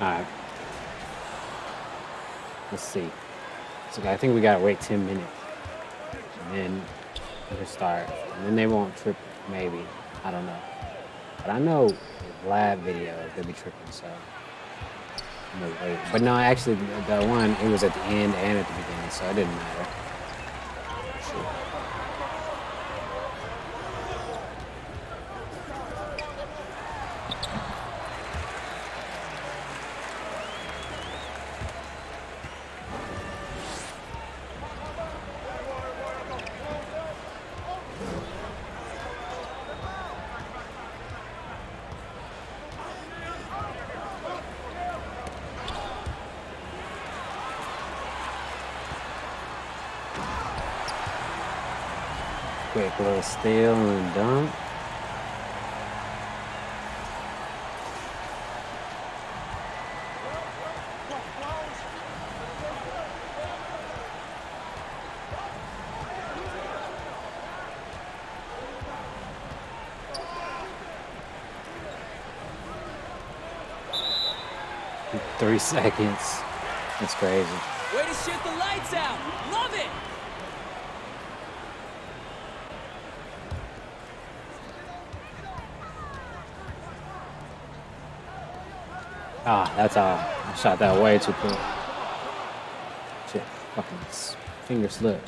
Alright, let's see. So I think we gotta wait 10 minutes. And then we can start. And then they won't trip, maybe. I don't know. But I know live videos, they'll be tripping, so I'm gonna wait. But no, actually, the one, it was at the end and at the beginning, so it didn't matter. Shoot. Quick little steal and dunk. In 3 seconds. That's crazy. Way to shoot the lights out! Love it! Ah, that's all. I shot that way too quick. Shit, fucking finger slip.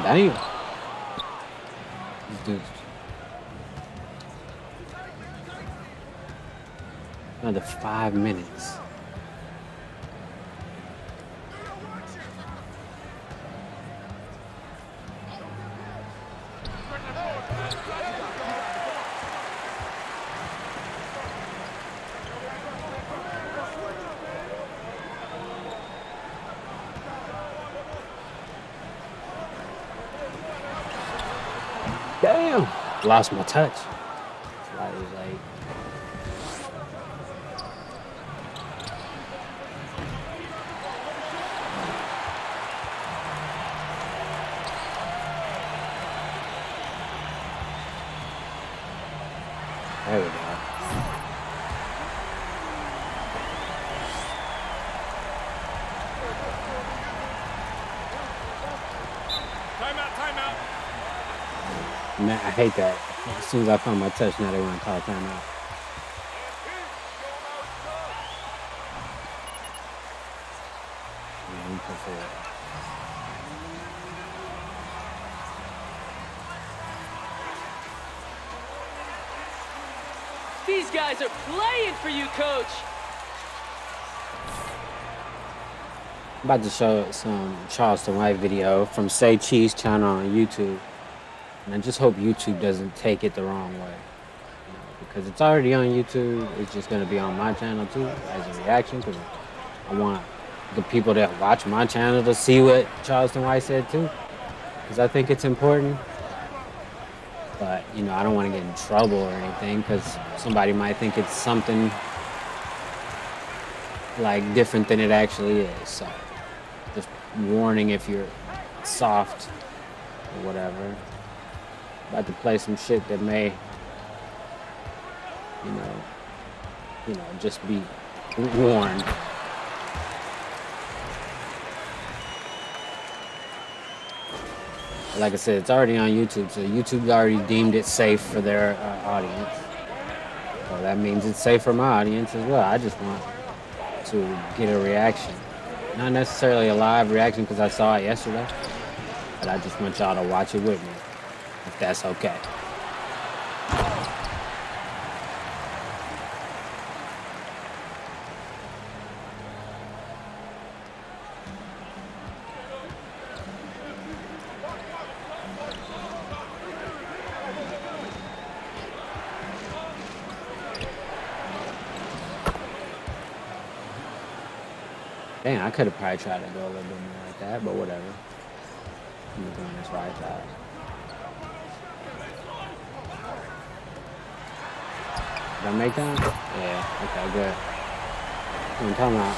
Damn. These dudes. Another 5 minutes. Damn. Lost my touch. Slightly late. There we go. Timeout! Man, I hate that. As soon as I found my touch, now they want to call timeout. Yeah, we prefer it. These guys are playing for you, Coach! I'm about to show some Charleston White video from Say Cheese channel on YouTube. And I just hope YouTube doesn't take it the wrong way. You know, because it's already on YouTube. It's just going to be on my channel too as a reaction. Because I want the people that watch my channel to see what Charleston White said too. Because I think it's important. But, you know, I don't want to get in trouble or anything. Because somebody might think it's something like different than it actually is. So just warning if you're soft or whatever. About to play some shit that may, you know, just be warned. Like I said, it's already on YouTube, so YouTube's already deemed it safe for their audience. So that means it's safe for my audience as well. I just want to get a reaction. Not necessarily a live reaction because I saw it yesterday, but I just want y'all to watch it with me, if that's okay. Dang, I could have probably tried to go a little bit more like that, but whatever. I'm doing this right side. Did I make that? Yeah, okay, good. What I'm talking about.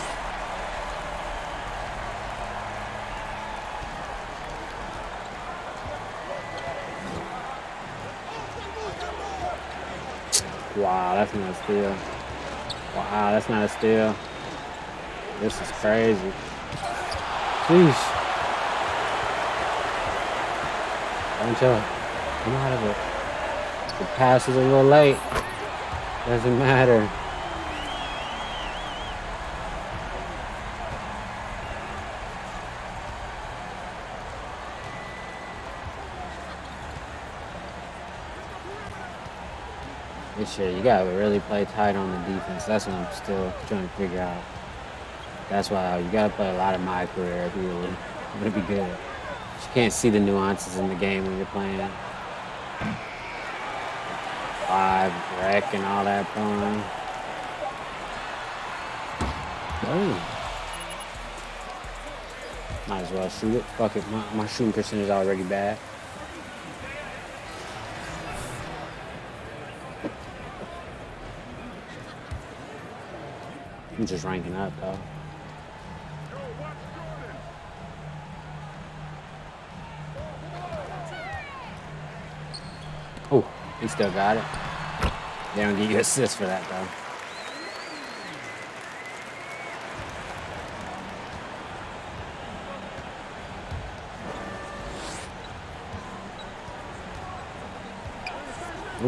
Wow, that's not a steal. Wow, that's not a steal. This is crazy. Sheesh. Don't you come out of it. The pass is a little late. Doesn't matter. This year, you gotta really play tight on the defense. That's what I'm still trying to figure out. That's why you gotta play a lot of my career if you're gonna be good. You can't see the nuances in the game when you're playing. 5, wreck, and all that fun. Oh. Might as well shoot it. Fuck it, my shooting percentage is already bad. I'm just ranking up, though. Oh, he still got it. They don't give you assists for that, though.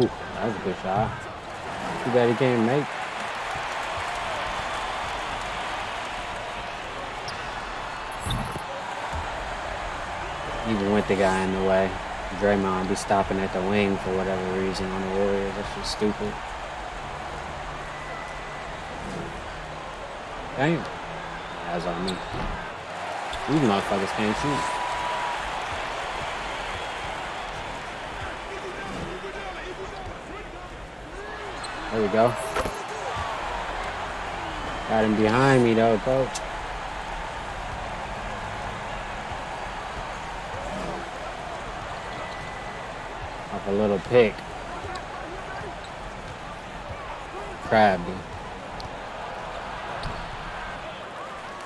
Ooh, that was a good shot. Too bad he can't make. Even with the guy in the way. Draymond be stopping at the wing for whatever reason on the Warriors. That's just stupid. Damn. That's on me. These motherfuckers can't shoot. There we go. Got him behind me though, coach. Off a little pick. Crabby.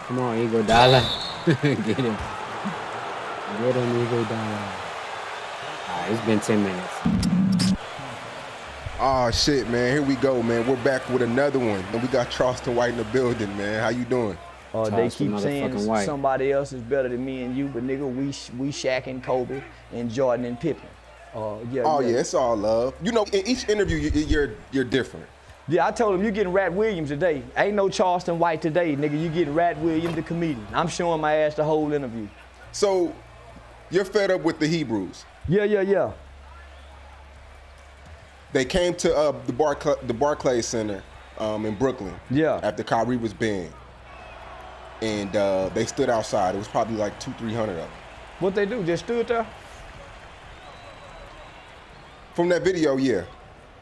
Come on, Iguodala. Get him. Get him, Iguodala. Alright, it's been 10 minutes. Oh shit, man. Here we go, man. We're back with another one. And we got Charleston White in the building, man. How you doing? They keep saying White. somebody else is better than me and you, but nigga, we Shaq and Kobe and Jordan and Pippen. Yeah, it's all love. You know, in each interview, you're different. Yeah, I told him you getting Rat Williams today. Ain't no Charleston White today, nigga. You getting Rat Williams, the comedian. I'm showing my ass the whole interview. So, you're fed up with the Hebrews? Yeah. They came to the Barclays Center in Brooklyn. Yeah. After Kyrie was banned, and they stood outside. It was probably like 200-300 of them. What they do? Just stood there? From that video, yeah.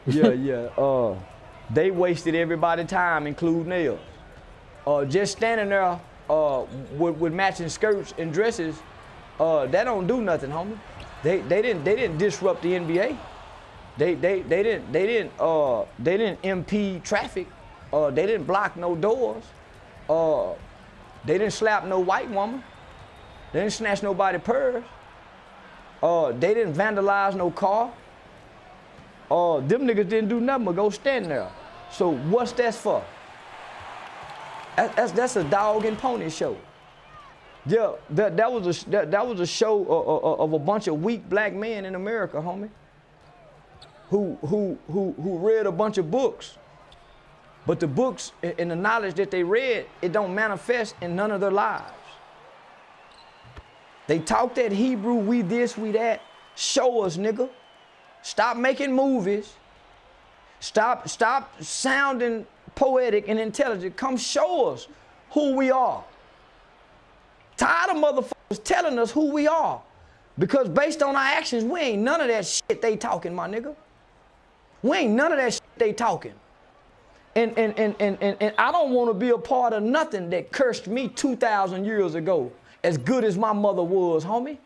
Yeah. They wasted everybody's time, including theirs. Just standing there with matching skirts and dresses, that don't do nothing, homie. They didn't disrupt the NBA. They didn't impede traffic. They didn't block no doors. They didn't slap no white woman. They didn't snatch nobody's purse. They didn't vandalize no car. Them niggas didn't do nothing but go stand there. So what's that for? That's a dog and pony show. Yeah, that was a show of a bunch of weak black men in America, homie. Who read a bunch of books, but the books and the knowledge that they read, it don't manifest in none of their lives. They talk that Hebrew, we this, we that. Show us, nigga. Stop making movies. Stop sounding poetic and intelligent. Come show us who we are. Tired of motherfuckers telling us who we are. Because based on our actions, we ain't none of that shit they talking, my nigga. We ain't none of that shit they talking. And I don't want to be a part of nothing that cursed me 2,000 years ago, as good as my mother was, homie.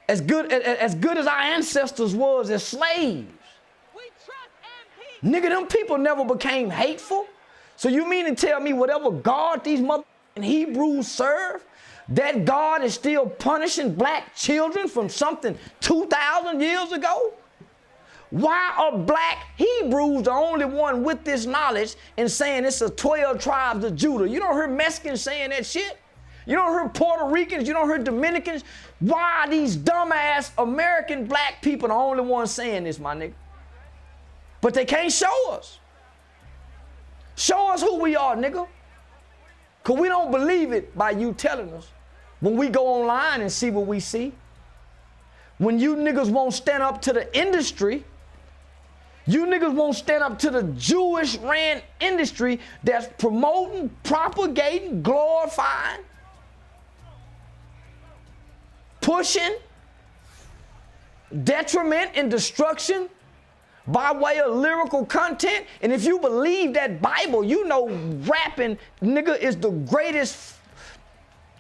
As good as our ancestors was as slaves. We trust MP. Nigga, them people never became hateful. So you mean to tell me whatever God these motherfucking Hebrews serve, that God is still punishing black children from something 2,000 years ago? Why are black Hebrews the only one with this knowledge and saying it's the 12 tribes of Judah? You don't hear Mexicans saying that shit? You don't hear Puerto Ricans? You don't hear Dominicans? Why are these dumbass American black people the only ones saying this, my nigga? But they can't show us. Show us who we are, nigga. Because we don't believe it by you telling us. When we go online and see what we see, when you niggas won't stand up to the industry, you niggas won't stand up to the Jewish ran industry that's promoting, propagating, glorifying, pushing detriment and destruction by way of lyrical content. And if you believe that Bible, you know rapping, nigga, is the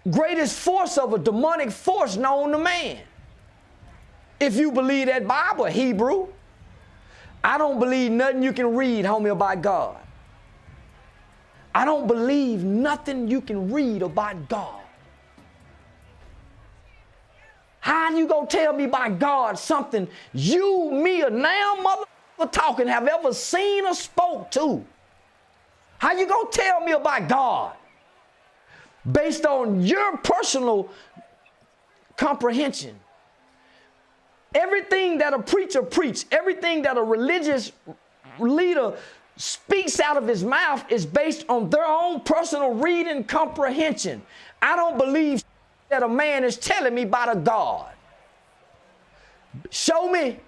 greatest force of a demonic force known to man. If you believe that Bible, Hebrew, I don't believe nothing you can read, homie, about God. I don't believe nothing you can read about God. How you gonna tell me about God something you, me, or now motherfucker talking have ever seen or spoke to? How you gonna tell me about God based on your personal comprehension? Everything that a preacher preach, everything that a religious leader speaks out of his mouth is based on their own personal reading comprehension. I don't believe that a man is telling me about a God. Show me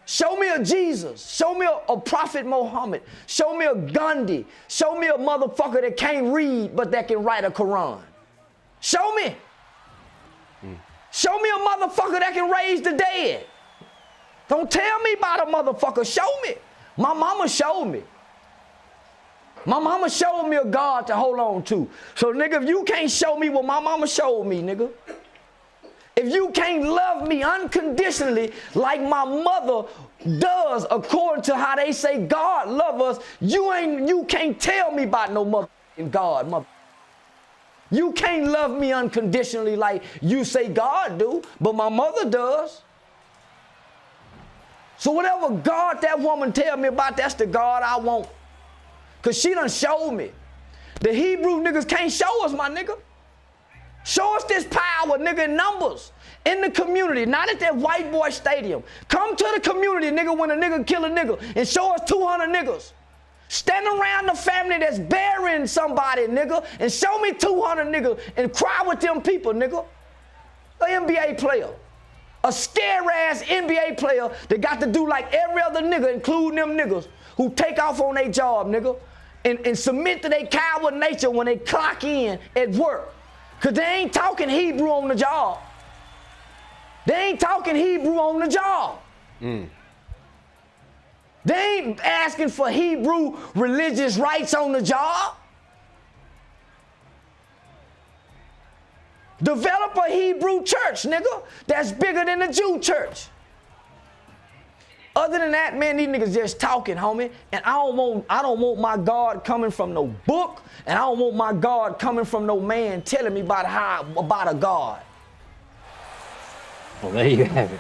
a Jesus. Show me a Prophet Muhammad. Show me a Gandhi. Show me a motherfucker that can't read but that can write a Quran. Show me. Show me a motherfucker that can raise the dead. Don't tell me about a motherfucker. Show me. My mama showed me. My mama showed me a God to hold on to. So, nigga, if you can't show me what my mama showed me, nigga, if you can't love me unconditionally like my mother does according to how they say God love us, you can't tell me about no motherfucking God, mother. You can't love me unconditionally like you say God do, but my mother does. So whatever God that woman tell me about, that's the God I want. Because she done showed me. The Hebrew niggas can't show us, my nigga. Show us this power, nigga, in numbers. In the community, not at that white boy stadium. Come to the community, nigga, when a nigga kill a nigga, and show us 200 niggas. Stand around the family that's burying somebody, nigga, and show me 200 niggas and cry with them people, nigga. An NBA player. A scare-ass NBA player that got to do like every other nigga, including them niggas who take off on their job, nigga, and submit to their coward nature when they clock in at work. Because they ain't talking Hebrew on the job. They ain't talking Hebrew on the job. They ain't asking for Hebrew religious rights on the job. Develop a Hebrew church, nigga, that's bigger than the Jew church. Other than that, man, these niggas just talking, homie. And I don't want my God coming from no book, and I don't want my God coming from no man telling me about a God. Well, there you have it.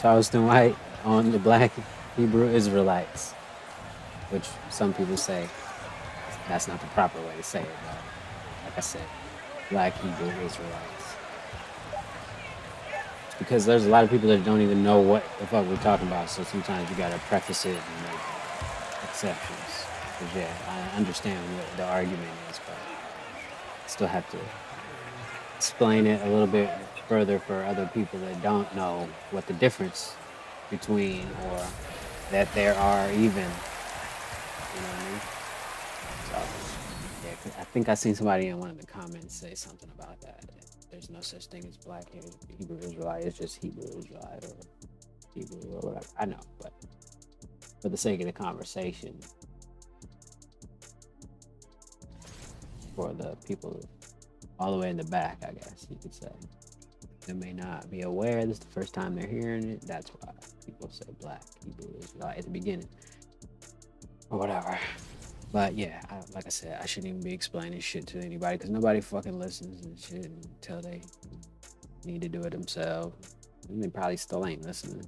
Charleston White on the Black Hebrew Israelites, which some people say that's not the proper way to say it, but like I said, Black Hebrew Israelites. It's because there's a lot of people that don't even know what the fuck we're talking about, so sometimes you gotta preface it and make exceptions. Because yeah, I understand what the argument is, but I still have to explain it a little bit further for other people that don't know what the difference between, or that there are even, you know what I mean? So, yeah, 'cause I think I seen somebody in one of the comments say something about that. There's no such thing as Black Hebrew Israelite, it's just Hebrew Israelite or Hebrew or whatever. I know, but for the sake of the conversation, for the people all the way in the back, I guess you could say. that may not be aware, this is the first time they're hearing it. That's why people say Black Hebrew Israelite at the beginning or whatever. But yeah, like I said, I shouldn't even be explaining shit to anybody because nobody fucking listens and shit until they need to do it themselves. And they probably still ain't listening.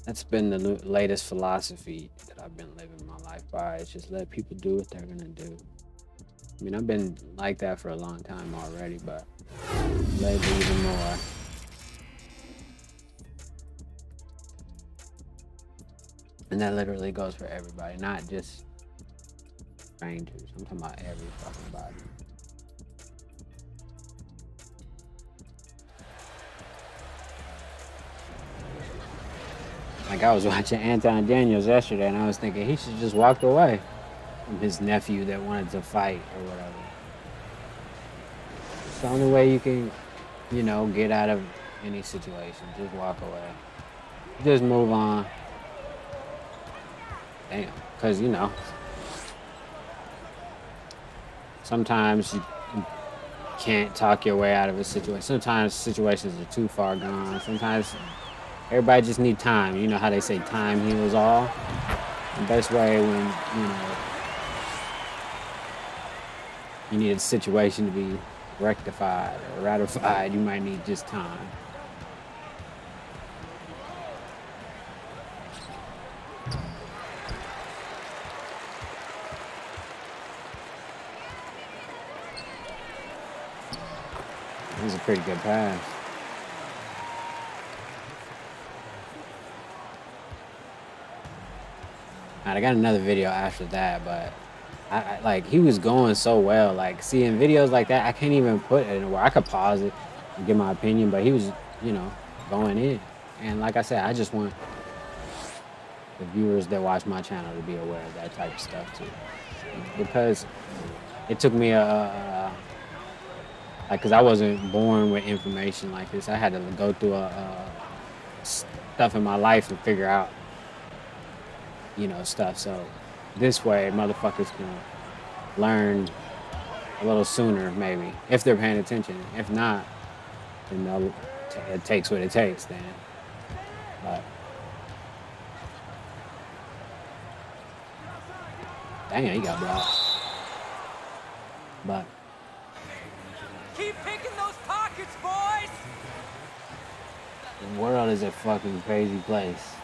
That's been the latest philosophy that I've been living my life by. It's just let people do what they're gonna do. I mean, I've been like that for a long time already, but lately even more. And that literally goes for everybody, not just strangers. I'm talking about every fucking body. Like I was watching Anton Daniels yesterday and I was thinking he should just walk away from his nephew that wanted to fight or whatever. It's the only way you can, you know, get out of any situation. Just walk away. Just move on. Damn, because, you know, sometimes you can't talk your way out of a situation. Sometimes situations are too far gone. Sometimes everybody just need time. You know how they say time heals all? The best way when, you know, you need a situation to be rectified or ratified, you might need just time. This is a pretty good pass. Alright, I got another video after that, but I like he was going so well. Like seeing videos like that, I can't even put it anywhere. I could pause it and give my opinion, but he was, you know, going in. And like I said, I just want the viewers that watch my channel to be aware of that type of stuff too, because it took me because I wasn't born with information like this. I had to go through stuff in my life to figure out, you know, stuff. So this way, motherfuckers can learn a little sooner, maybe, if they're paying attention. If not, then it takes what it takes then. But damn, he got blocked. But Keep picking those pockets, boys! the world is a fucking crazy place.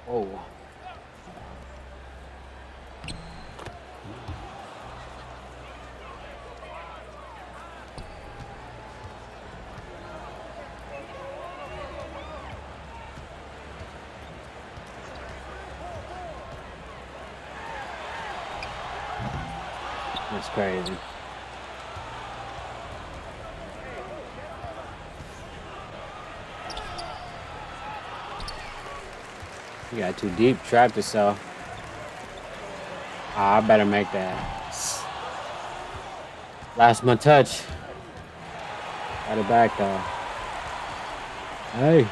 Oh. That's crazy. You got too deep, trapped yourself. I better make that. Lost my touch. Got it back though. Hey.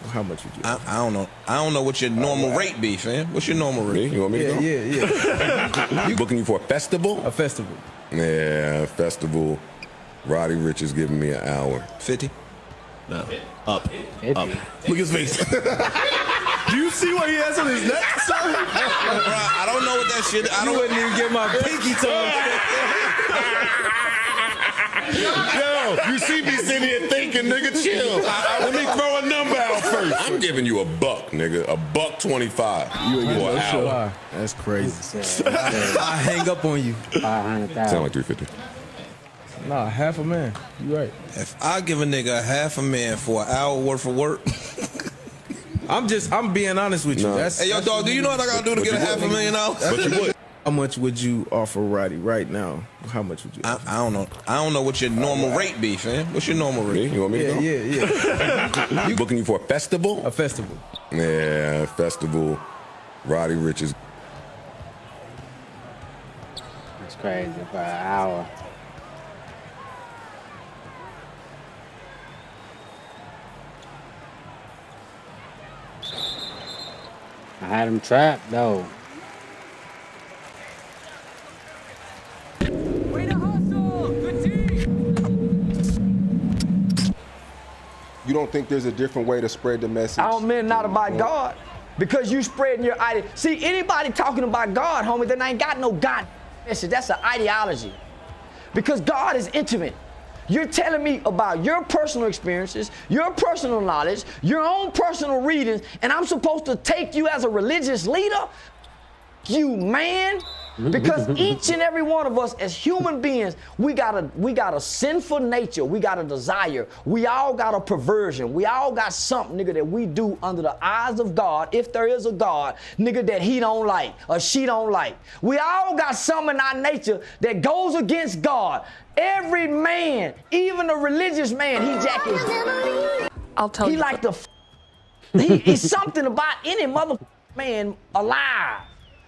How much you do? I don't know. I don't know what your normal rate be, fam. What's your normal rate? You want me to go? Yeah. You booking you for a festival? A festival. Yeah, festival. Roddy Ricch is giving me an hour. 50? No. Up. 50. Look at his face. Do you see what he has on his neck, son? I don't know what that shit. I You don't. wouldn't even get my pinky toe. Yo, you see me sitting here thinking, nigga, chill. Let me throw a number out first. I'm giving you $1, nigga. $1.25. You would get for no an shit. hour. That's crazy. Said I hang up on you. 500,000. Sound like 350. Nah, half a man. You right. If I give a nigga $500,000 for an hour worth of work. I'm being honest with you. No. That's Hey, yo, that's dog, do you know what I gotta do to But get you $500,000? But you would. How much would you offer Roddy right now? How much would you offer? I don't know. I don't know what your normal rate be, fam. What's your normal rate? You want me to go? Yeah. You booking you for a festival? A festival. Yeah, festival. Roddy Ricch is. It's crazy for an hour. I had him trapped though. Way to hustle! Good team! You don't think there's a different way to spread the message? I don't mean not about God. Because you spreading your idea. See, anybody talking about God, homie, then ain't got no God message. That's an ideology. Because God is intimate. You're telling me about your personal experiences, your personal knowledge, your own personal readings, and I'm supposed to take you as a religious leader? You man. Because each and every one of us as human beings, we got a sinful nature. We got a desire. We all got a perversion. We all got something, nigga, that we do under the eyes of God, if there is a God, nigga, that he don't like or she don't like. We all got something in our nature that goes against God. Every man, even a religious man, he jack his. I'll tell you. He like the. He's something about any mother man alive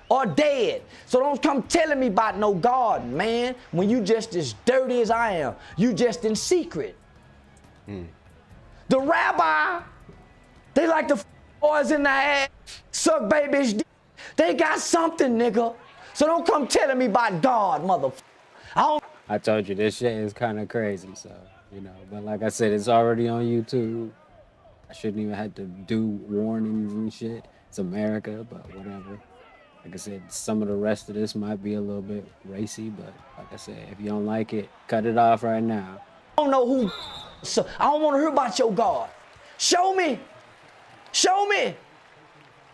or dead. So don't come telling me about no God, man, when you just as dirty as I am. You just in secret. The rabbi, they like the boys in the ass, suck babies. They got something, nigga. So don't come telling me about God, motherfucker. I told you this shit is kind of crazy, so you know. But like I said, it's already on YouTube. I shouldn't even have to do warnings and shit. It's America, but whatever. Like I said, some of the rest of this might be a little bit racy, but like I said, if you don't like it, cut it off right now. I don't know who, so I don't want to hear about your God. Show me. Show me.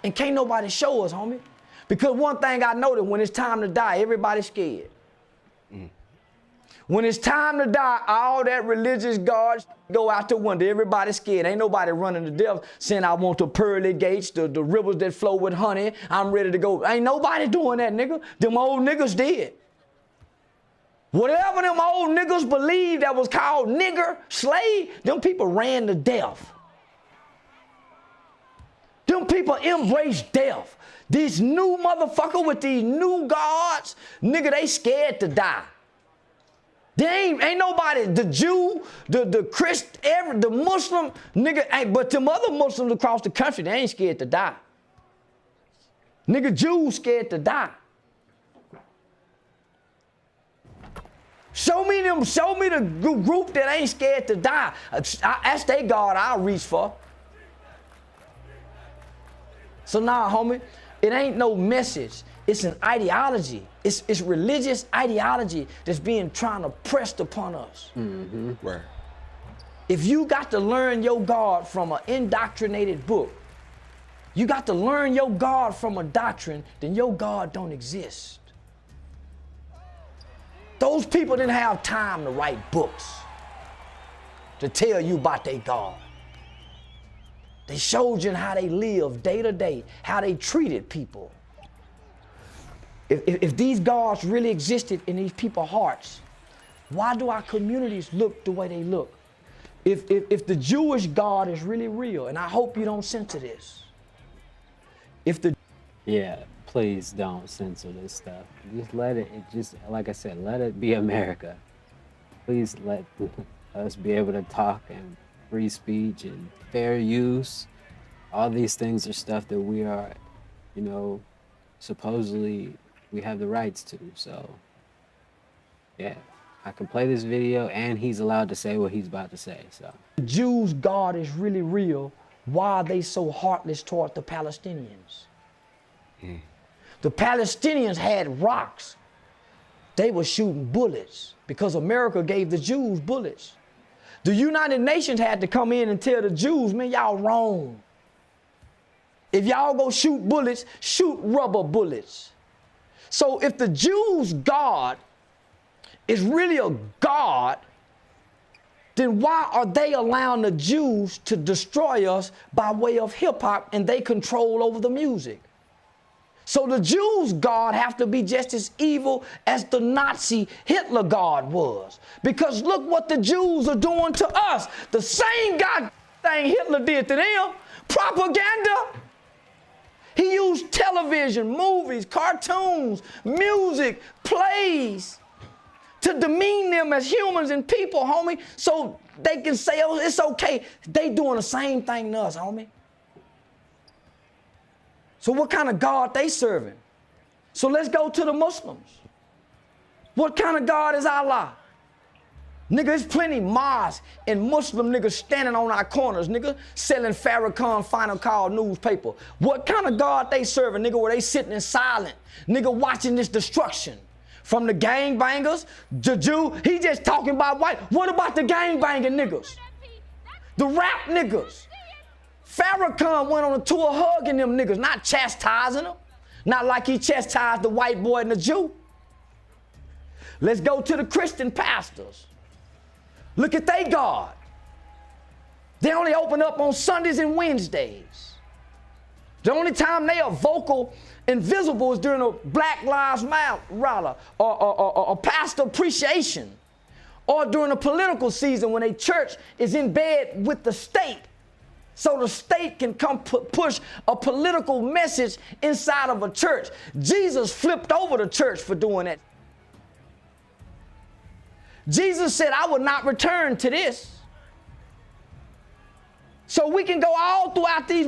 And can't nobody show us, homie. Because one thing I know that when it's time to die, everybody's scared. When it's time to die, all that religious God go out the window. Everybody's scared. Ain't nobody running to death saying, I want the pearly gates, the rivers that flow with honey. I'm ready to go. Ain't nobody doing that, nigga. Them old niggas did. Whatever them old niggas believed that was called nigger, slave, them people ran to death. Them people embraced death. This new motherfucker with these new gods, nigga, they scared to die. They ain't nobody, the Jew, the Christian, the Muslim, nigga, but them other Muslims across the country, they ain't scared to die. Nigga, Jews scared to die. Show me the group that ain't scared to die. That's their God I'll reach for. So nah, homie, it ain't no message. It's an ideology. It's religious ideology that's being trying to pressed upon us. Right. If you got to learn your God from an indoctrinated book, you got to learn your God from a doctrine, then your God don't exist. Those people didn't have time to write books to tell you about their God. They showed you how they lived day to day, how they treated people. If these gods really existed in these people's hearts, why do our communities look the way they look? If the Jewish God is really real, and I hope you don't censor this. Yeah, please don't censor this stuff. Just let it like I said, let it be America. Please let us be able to talk and free speech and fair use. All these things are stuff that we are, you know, supposedly we have the rights to. So yeah, I can play this video and he's allowed to say what he's about to say. So the Jews' God is really real, why are they so heartless toward the Palestinians? The Palestinians had rocks. They were shooting bullets because America gave the Jews bullets. The United Nations had to come in and tell the Jews, man, y'all wrong. If y'all go shoot bullets, shoot rubber bullets. So if the Jews' God is really a God, then why are they allowing the Jews to destroy us by way of hip hop and they control over the music? So the Jews' God have to be just as evil as the Nazi Hitler God was. Because look what the Jews are doing to us. The same God thing Hitler did to them. Propaganda. He used television, movies, cartoons, music, plays to demean them as humans and people, homie, so they can say, oh, it's okay. They doing the same thing to us, homie. So what kind of God they serving? So let's go to the Muslims. What kind of God is Allah? Nigga, there's plenty mosques and Muslim niggas standing on our corners, nigga, selling Farrakhan Final Call newspaper. What kind of God they serving, nigga, where they sitting in silent, nigga, watching this destruction? From the gangbangers, the Jew, he just talking about white. What about the gangbanging niggas? The rap niggas. Farrakhan went on a tour hugging them niggas, not chastising them. Not like he chastised the white boy and the Jew. Let's go to the Christian pastors. Look at they God. They only open up on Sundays and Wednesdays. The only time they are vocal and visible is during a Black Lives Matter rally or pastor appreciation, or during a political season when a church is in bed with the state, so the state can come push a political message inside of a church. Jesus flipped over the church for doing that. Jesus said, I will not return to this. So we can go all throughout these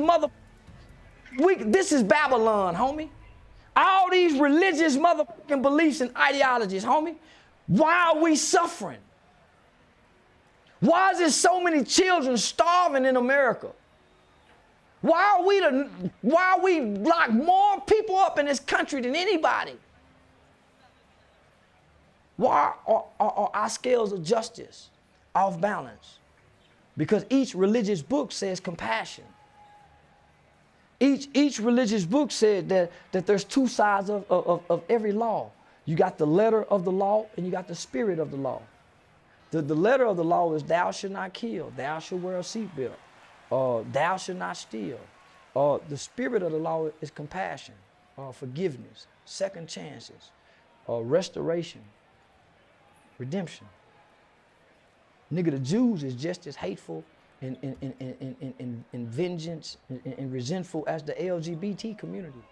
this is Babylon, homie. All these religious motherfucking beliefs and ideologies, homie. Why are we suffering? Why is there so many children starving in America? Why are we lock more people up in this country than anybody? Why are our scales of justice off balance? Because each religious book says compassion. Each religious book said that there's two sides of every law. You got the letter of the law and you got the spirit of the law. The letter of the law is thou shalt not kill, thou shalt wear a seatbelt, thou shalt not steal. The spirit of the law is compassion, forgiveness, second chances, restoration, redemption. Nigga, the Jews is just as hateful and vengeance and resentful as the LGBT community.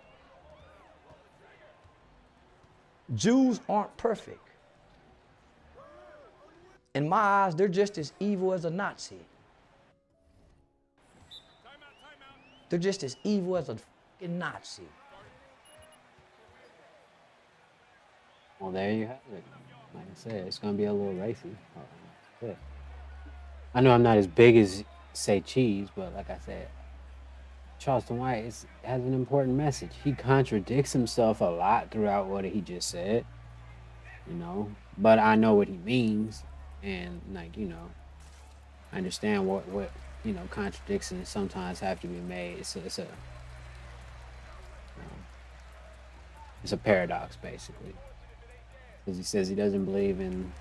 Jews aren't perfect. In my eyes, they're just as evil as a Nazi. They're just as evil as a fucking Nazi. Well, there you have it. Like I said, it's gonna be a little racy. Yeah. I know I'm not as big as, say, Cheese, but like I said, Charleston White has an important message. He contradicts himself a lot throughout what he just said, you know, but I know what he means, and like, you know, I understand what you know, contradictions sometimes have to be made. It's a paradox, basically, because he says he doesn't believe in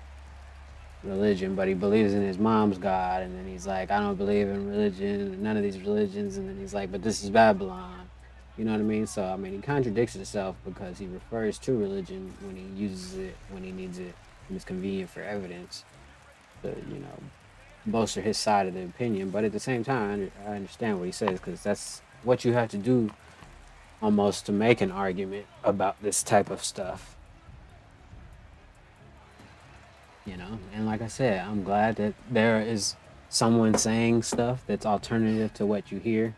religion, but he believes in his mom's God, and then he's like, I don't believe in religion, none of these religions, and then he's like, but this is Babylon, you know what I mean? So I mean, he contradicts himself because he refers to religion when he uses it, when he needs it, when it's convenient for evidence to, you know, bolster his side of the opinion. But at the same time, I understand what he says, because that's what you have to do almost to make an argument about this type of stuff. You know, and like I said, I'm glad that there is someone saying stuff that's alternative to what you hear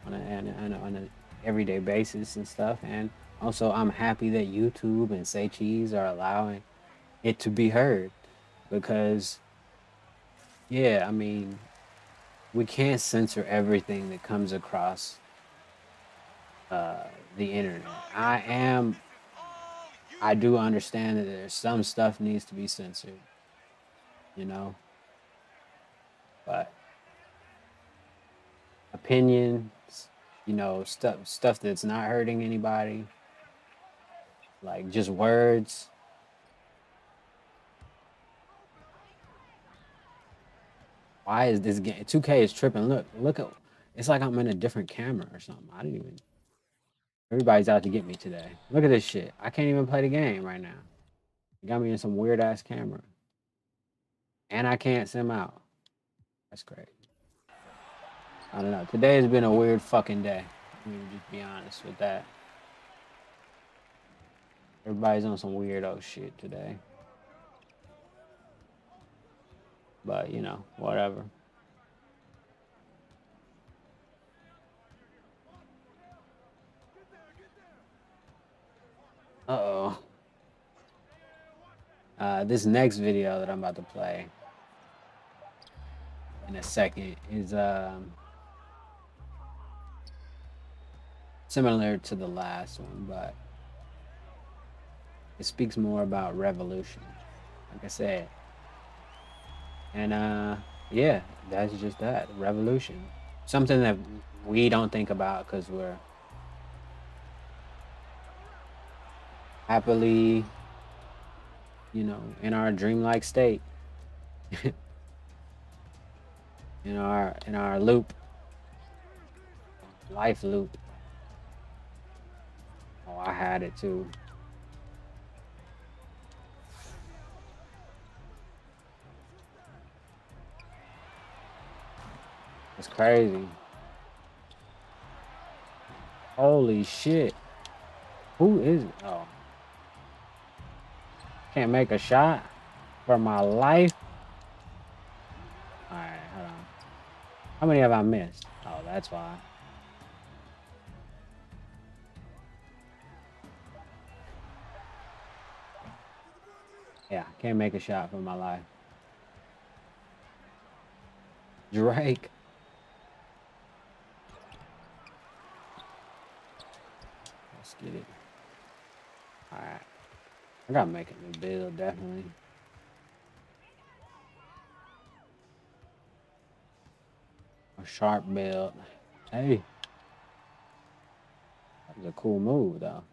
on an everyday basis and stuff. And also, I'm happy that YouTube and Say Cheese are allowing it to be heard, because, yeah, I mean, we can't censor everything that comes across the internet. I do understand that there's some stuff needs to be censored, you know, but opinions, you know, stuff that's not hurting anybody, like just words. Why is this game? 2K is tripping. Look at, it's like I'm in a different camera or something. I didn't even. Everybody's out to get me today. Look at this shit. I can't even play the game right now. You got me in some weird ass camera. And I can't sim out. That's crazy. I don't know. Today has been a weird fucking day. I'm gonna just be honest with that. Everybody's on some weirdo shit today. But, you know, whatever. Uh-oh. This next video that I'm about to play in a second is similar to the last one, but it speaks more about revolution, like I said. And yeah, that's just that, revolution. Something that we don't think about because we're happily, you know, in our dreamlike state. in our loop, life loop. Oh, I had it too. It's crazy. Holy shit. Who is it? Oh. Can't make a shot for my life. Alright, hold on. How many have I missed? Oh, that's why. Yeah, can't make a shot for my life. Drake. Let's get it. Alright. I gotta make a new build, definitely. A sharp build. Hey. That was a cool move, though.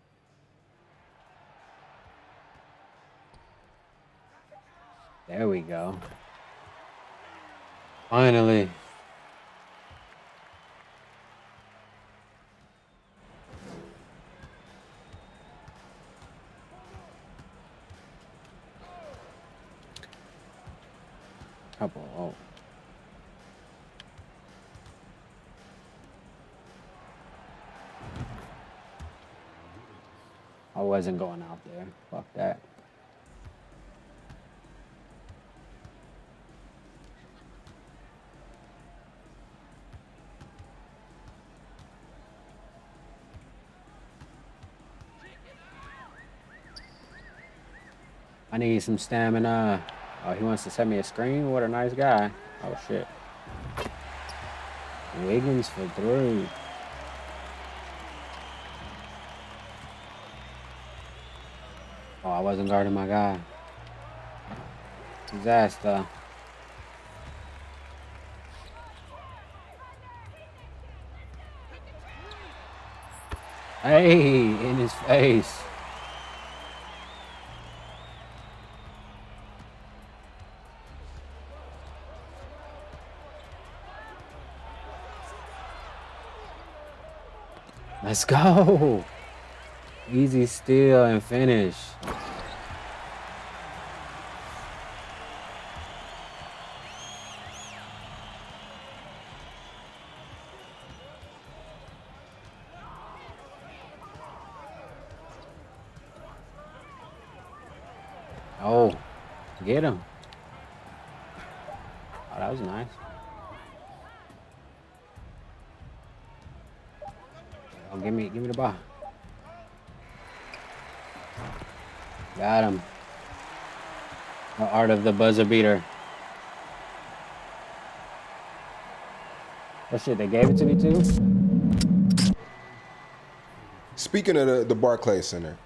There we go. Finally. Couple. Oh. I wasn't going out there. Fuck that. I need some stamina. Oh, he wants to send me a screen? What a nice guy. Oh, shit. Wiggins for 3. Oh, I wasn't guarding my guy. Disaster. Hey, in his face. Let's go. Easy steal and finish. Oh, get him. Oh, that was nice. Oh, give me the ball. Got him. The art of the buzzer beater. Oh shit, they gave it to me too? Speaking of the Barclays Center,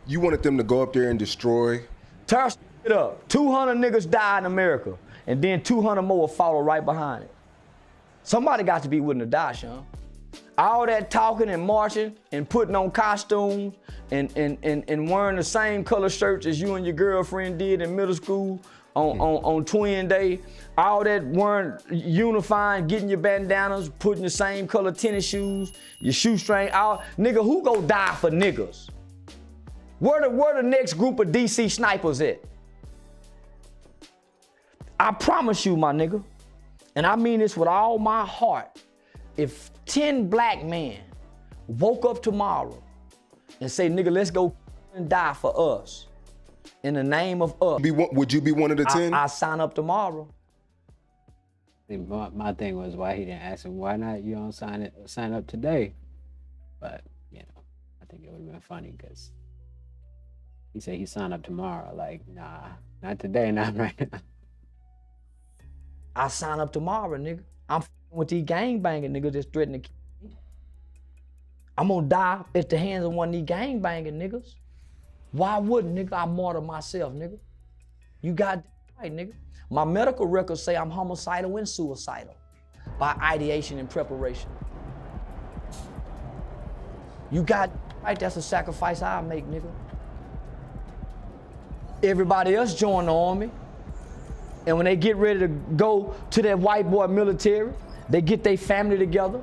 you wanted them to go up there and destroy. Tear it up. 200 niggas died in America, and then 200 more will follow right behind it. Somebody got to be willing to die, Sean. All that talking and marching and putting on costumes and wearing the same color shirts as you and your girlfriend did in middle school on Twin Day, all that weren't unifying, getting your bandanas, putting the same color tennis shoes, your shoestring, all, nigga, who go die for niggas? Where the next group of DC snipers at? I promise you, my nigga, and I mean this with all my heart, if 10 black men woke up tomorrow and say, nigga, let's go and die for us, in the name of us. Would you be one of the 10? I sign up tomorrow. My thing was why he didn't ask him, why not you don't sign up today? But, you know, I think it would have been funny because he said he signed up tomorrow. Like, nah, not today, not right now. I sign up tomorrow, nigga. I'm with these gangbanging niggas that's threatening to kill me. I'm gonna die at the hands of one of these gangbanging niggas. Why wouldn't, nigga? I martyr myself, nigga. You got right, nigga. My medical records say I'm homicidal and suicidal by ideation and preparation. You got right, that's a sacrifice I make, nigga. Everybody else join the army. And when they get ready to go to that white boy military, they get their family together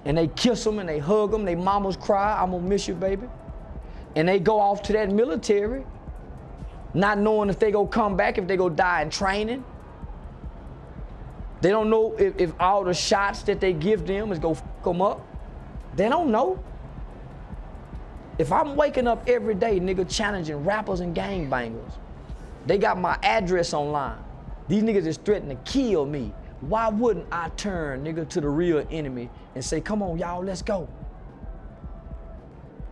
and they kiss them and they hug them. They mamas cry, I'm gonna miss you, baby. And they go off to that military, not knowing if they go come back, if they go die in training. They don't know if all the shots that they give them is gonna fuck them up. They don't know. If I'm waking up every day, nigga, challenging rappers and gangbangers, they got my address online. These niggas is threatening to kill me. Why wouldn't I turn, nigga, to the real enemy and say, come on, y'all, let's go.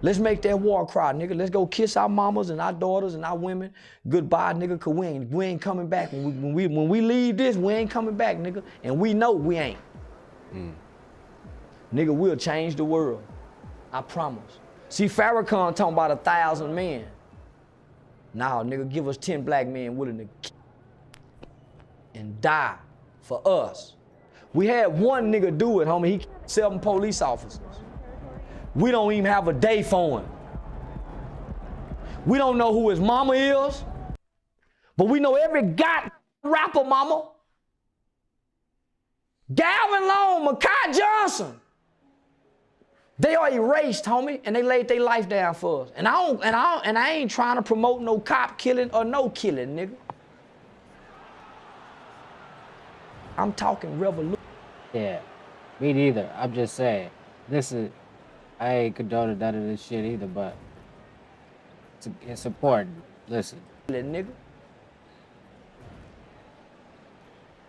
Let's make that war cry, nigga. Let's go kiss our mamas and our daughters and our women goodbye, nigga, cause we ain't coming back. When we leave this, we ain't coming back, nigga. And we know we ain't. Nigga, we'll change the world. I promise. See, Farrakhan talking about 1,000 men. Now, nigga, give us 10 black men willing to kill and die for us. We had one nigga do it, homie. He killed 7 police officers. We don't even have a day for him. We don't know who his mama is, but we know every goddamn rapper mama. Galvin Long, Makai Johnson. They are erased, homie, and they laid their life down for us. And I ain't trying to promote no cop killing or no killing, nigga. I'm talking revolution. Yeah, me neither. I'm just saying, I ain't condoning none of this shit either, but it's important. Listen. Nigga.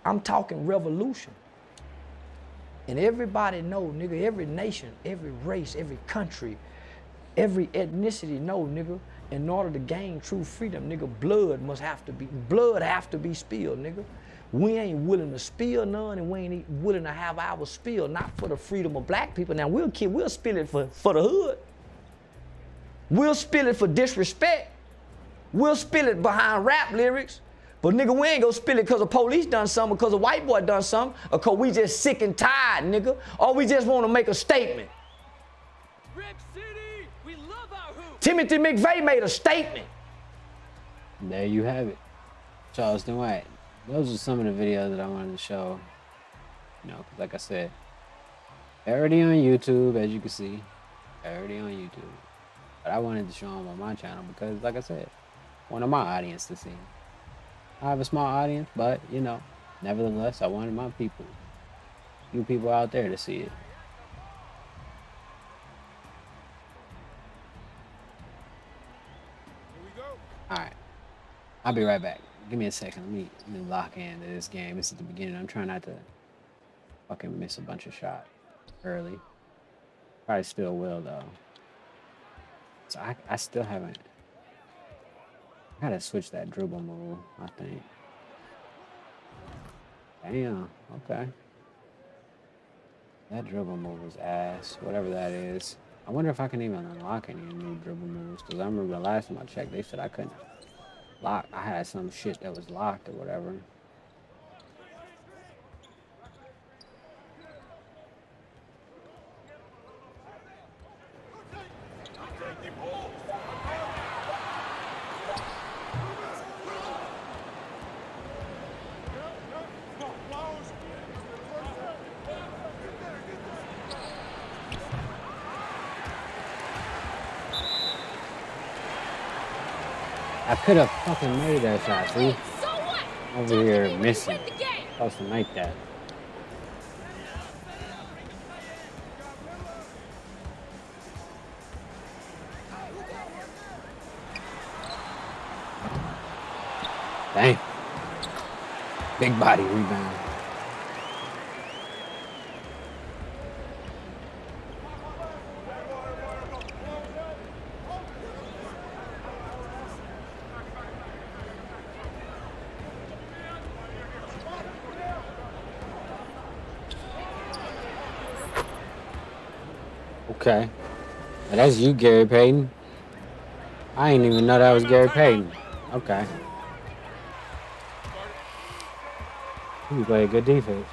I'm talking revolution. And everybody know, nigga, every nation, every race, every country, every ethnicity know, nigga, in order to gain true freedom, nigga, blood have to be spilled, nigga. We ain't willing to spill none, and we ain't willing to have our spill, not for the freedom of black people. Now, we'll spill it for the hood. We'll spill it for disrespect. We'll spill it behind rap lyrics. But nigga, we ain't gonna spill it because the police done something, because a white boy done something, or because we just sick and tired, nigga. Or we just want to make a statement. Rip City, we love our hoops. Timothy McVeigh made a statement. There you have it. Charleston White. Those are some of the videos that I wanted to show. You know, 'cause like I said, already on YouTube, as you can see. Already on YouTube. But I wanted to show them on my channel because, like I said, one of my audience to see. I have a small audience, but, you know, nevertheless, I wanted my people, you people out there to see it. Here we go. All right. I'll be right back. Give me a second. Let me lock into this game. This is the beginning. I'm trying not to fucking miss a bunch of shots early. Probably still will, though. So I still haven't. I gotta switch that dribble move, I think. Damn, okay. That dribble move was ass, whatever that is. I wonder if I can even unlock any new dribble moves, because I remember the last time I checked, they said I couldn't lock. I had some shit that was locked or whatever. I could have fucking made that shot, see? So what? Over here missing. Win the game. Supposed to make that. Dang. Big body rebound. Okay. Now that's you, Gary Payton. I didn't even know that was Gary Payton. Okay. You play a good defense.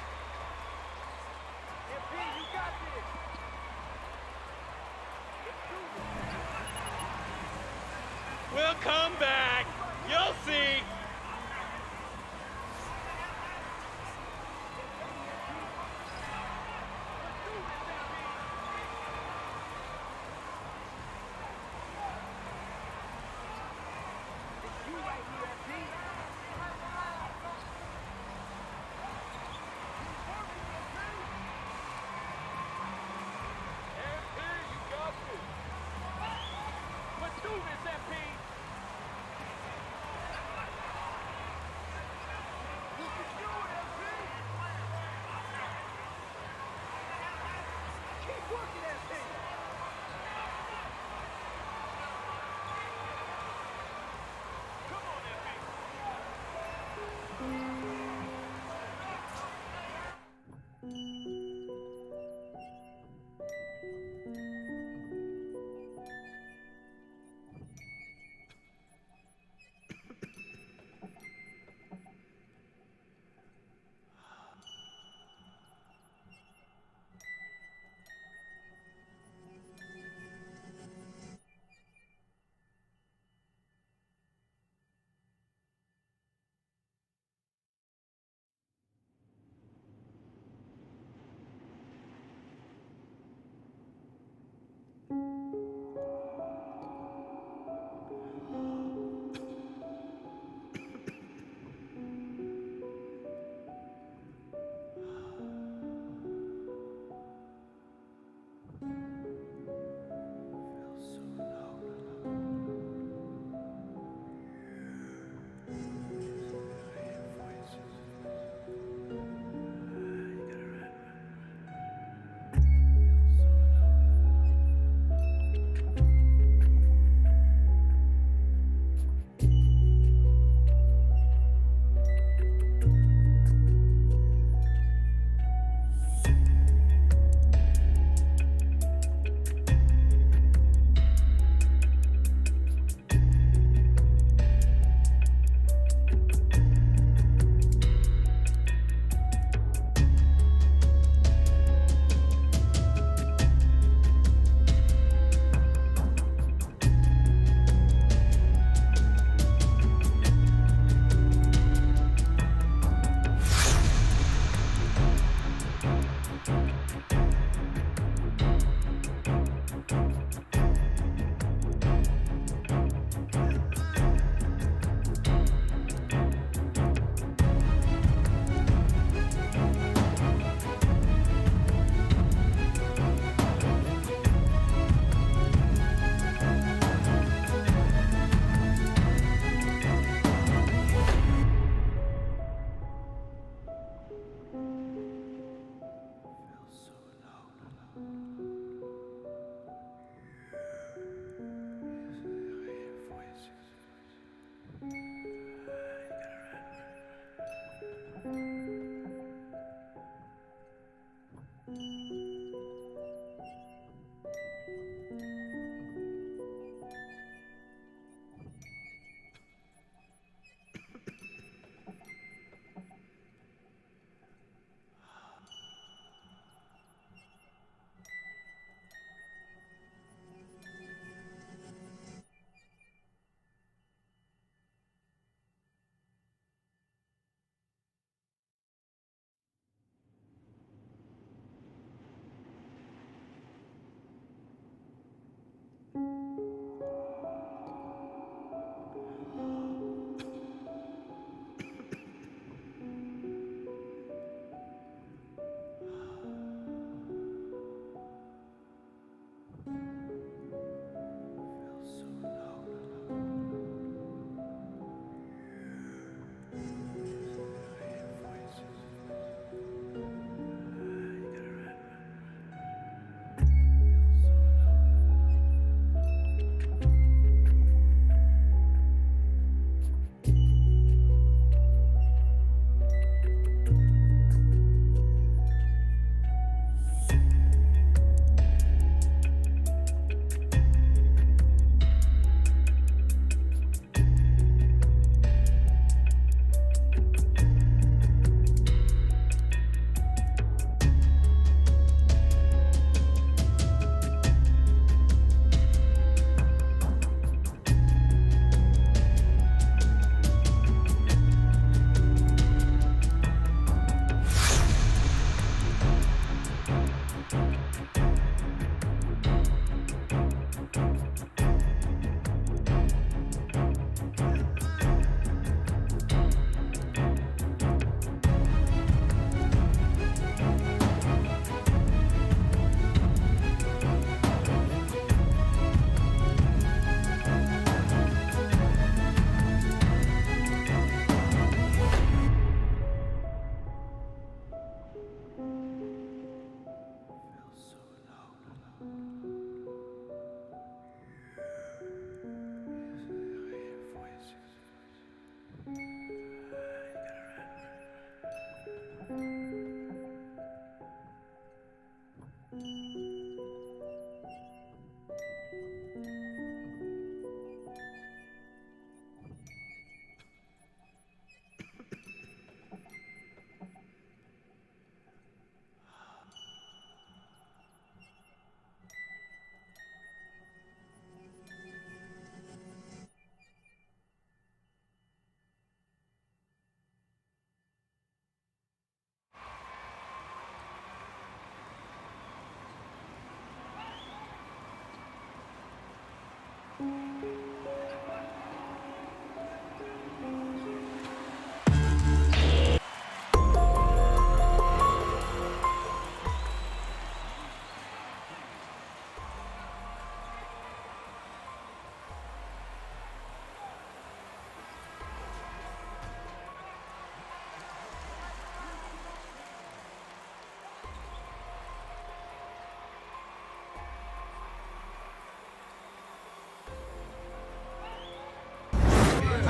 We'll come back. You'll see. Let's do this, MP. Keep working, MP. Come on, MP.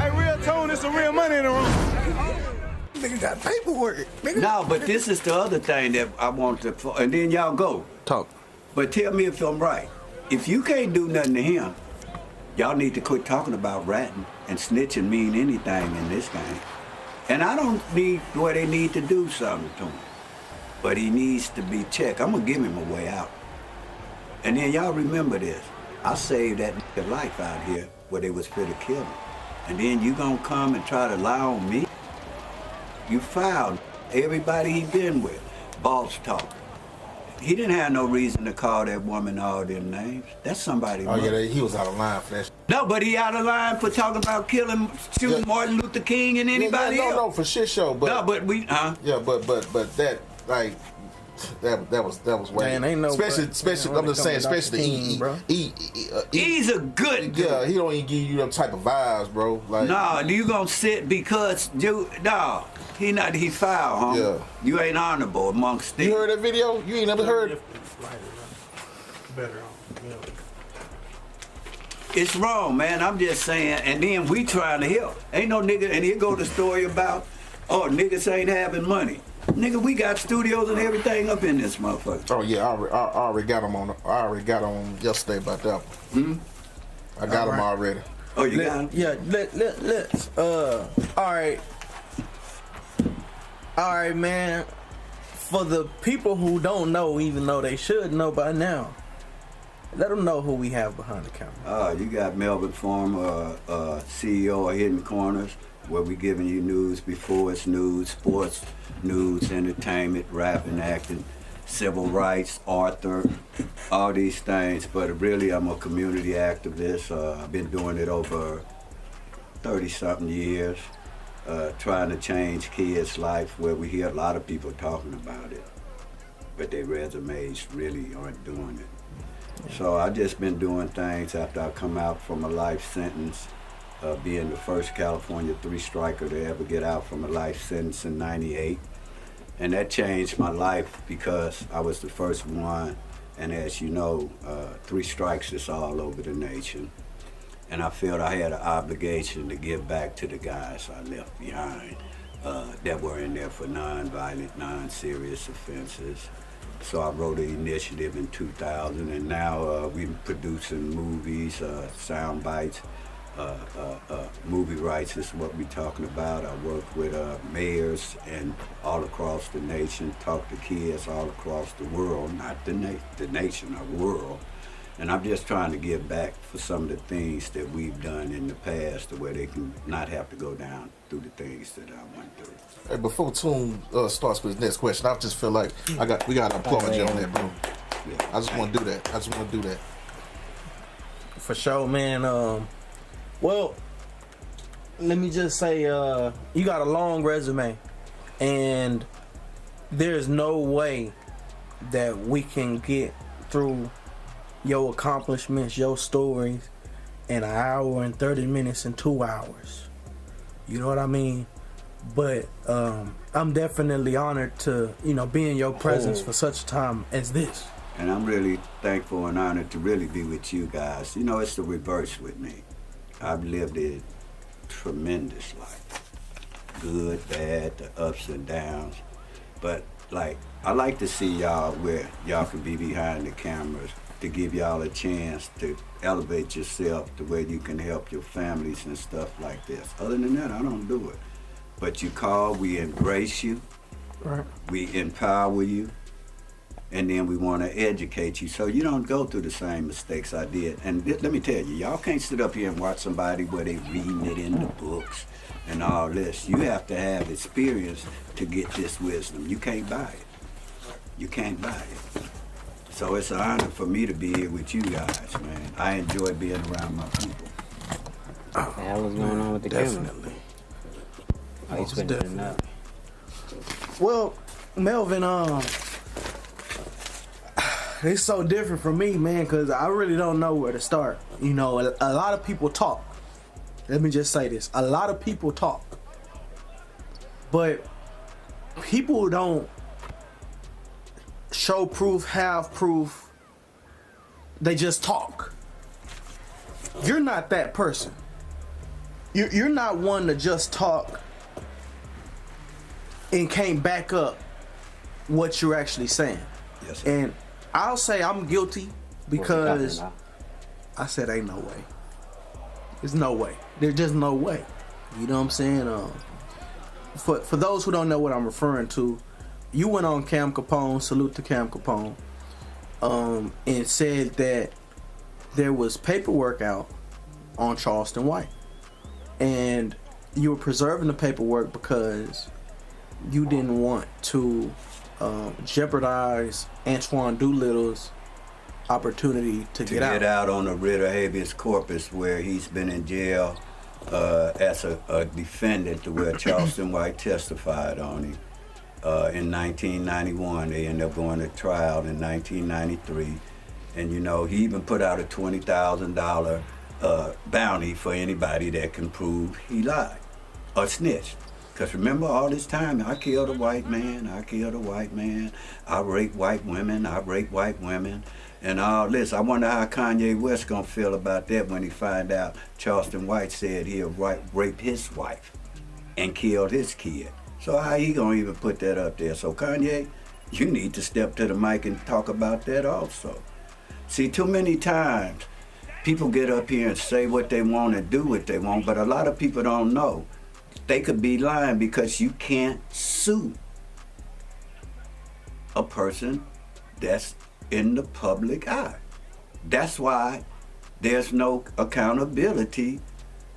Hey, real tone, there's some real money in the room. Nigga got paperwork. Nigga. No, but this is the other thing that I want to, and then y'all go. Talk. But tell me if I'm right. If you can't do nothing to him, y'all need to quit talking about ratting and snitching mean anything in this game. And I don't need where they need to do something to him. But he needs to be checked. I'm gonna give him a way out. And then y'all remember this. I saved that nigga life out here where they was fit to kill him. And then you gonna come and try to lie on me? You fouled everybody he been with. Boss talk. He didn't have no reason to call that woman all them names. That's somebody. Oh yeah, he was out of line for that. No, but he out of line for talking about shooting Martin Luther King and anybody else. No, for shit show. But no, but we, Yeah, but that like. That was way. Man, ain't no. Especially I'm just saying, especially he's a good dude. Yeah, he don't even give you them type of vibes, bro. Like, no, you gonna sit because he foul, huh? Yeah. You ain't honorable amongst them. You heard that video? You ain't never heard it? Better. It's wrong, man. I'm just saying. And then we trying to help. Ain't no nigga. And here go the story about, oh, niggas ain't having money. Nigga, we got studios and everything up in this motherfucker. Oh yeah, I already got them on. I already got on yesterday about that one. I got them already. Oh, you got them? Yeah. Let's. All right, man. For the people who don't know, even though they should know by now, let them know who we have behind the camera. You got Melvin Farmer, CEO of Hidden Corners, where we giving you news before it's news, sports, news, entertainment, rap and acting, civil rights, author, all these things. But really, I'm a community activist. I've been doing it over 30-something years, trying to change kids' life, where we hear a lot of people talking about it, but their resumes really aren't doing it. So I just been doing things after I come out from a life sentence, being the first California three-striker to ever get out from a life sentence in '98. And that changed my life because I was the first one. And as you know, 3 strikes is all over the nation. And I felt I had an obligation to give back to the guys I left behind that were in there for non-violent, non-serious offenses. So I wrote an initiative in 2000, and now we're producing movies, sound bites. Movie rights is what we're talking about. I work with mayors and all across the nation, talk to kids all across the world, not the nation, the world. And I'm just trying to give back for some of the things that we've done in the past, where they can not have to go down through the things that I went through. Hey, before Toon starts with his next question, I just feel like we got to applaud you on that, bro. Yeah, I just want to do that. For sure, man. Well, let me just say, you got a long resume, and there's no way that we can get through your accomplishments, your stories, in an hour and 30 minutes and 2 hours. You know what I mean? But I'm definitely honored to, be in your presence for such a time as this. And I'm really thankful and honored to really be with you guys. It's the reverse with me. I've lived a tremendous life. Good, bad, the ups and downs. But like, I like to see y'all where y'all can be behind the cameras to give y'all a chance to elevate yourself to where you can help your families and stuff like this. Other than that, I don't do it. But you call, we embrace you, Right. we empower you, and then we want to educate you so you don't go through the same mistakes I did. And let me tell you, y'all can't sit up here and watch somebody where they reading it in the books and all this. You have to have experience to get this wisdom. You can't buy it. You can't buy it. So it's an honor for me to be here with you guys, man. I enjoy being around my people. What the hell is going on with the camera? Definitely. Oh, he's putting it in up. Well, Melvin, it's so different from me, man, because I really don't know where to start. You know, a lot of people talk. Let me just say this. A lot of people talk. But people don't show proof, have proof. They just talk. You're not that person. You're not one to just talk and can't back up what you're actually saying. Yes, sir. And I'll say I'm guilty because I said ain't no way. There's no way. There's just no way. You know what I'm saying? For those who don't know what I'm referring to, you went on Cam Capone, salute to Cam Capone, and said that there was paperwork out on Charleston White. And you were preserving the paperwork because you didn't want to jeopardize Antoine Doolittle's opportunity to get out. To get out on a writ of habeas corpus where he's been in jail as a defendant to where Charleston White testified on him. In 1991, they ended up going to trial in 1993. And you know, he even put out a $20,000 bounty for anybody that can prove he lied or snitched. Because remember, all this time, I killed a white man, I killed a white man, I raped white women, I raped white women, and all this. I wonder how Kanye West gonna feel about that when he find out Charleston White said he'll rape his wife and killed his kid. So how he gonna even put that up there? So Kanye, you need to step to the mic and talk about that also. See, too many times, people get up here and say what they want and do what they want, but a lot of people don't know. They could be lying because you can't sue a person that's in the public eye. That's why there's no accountability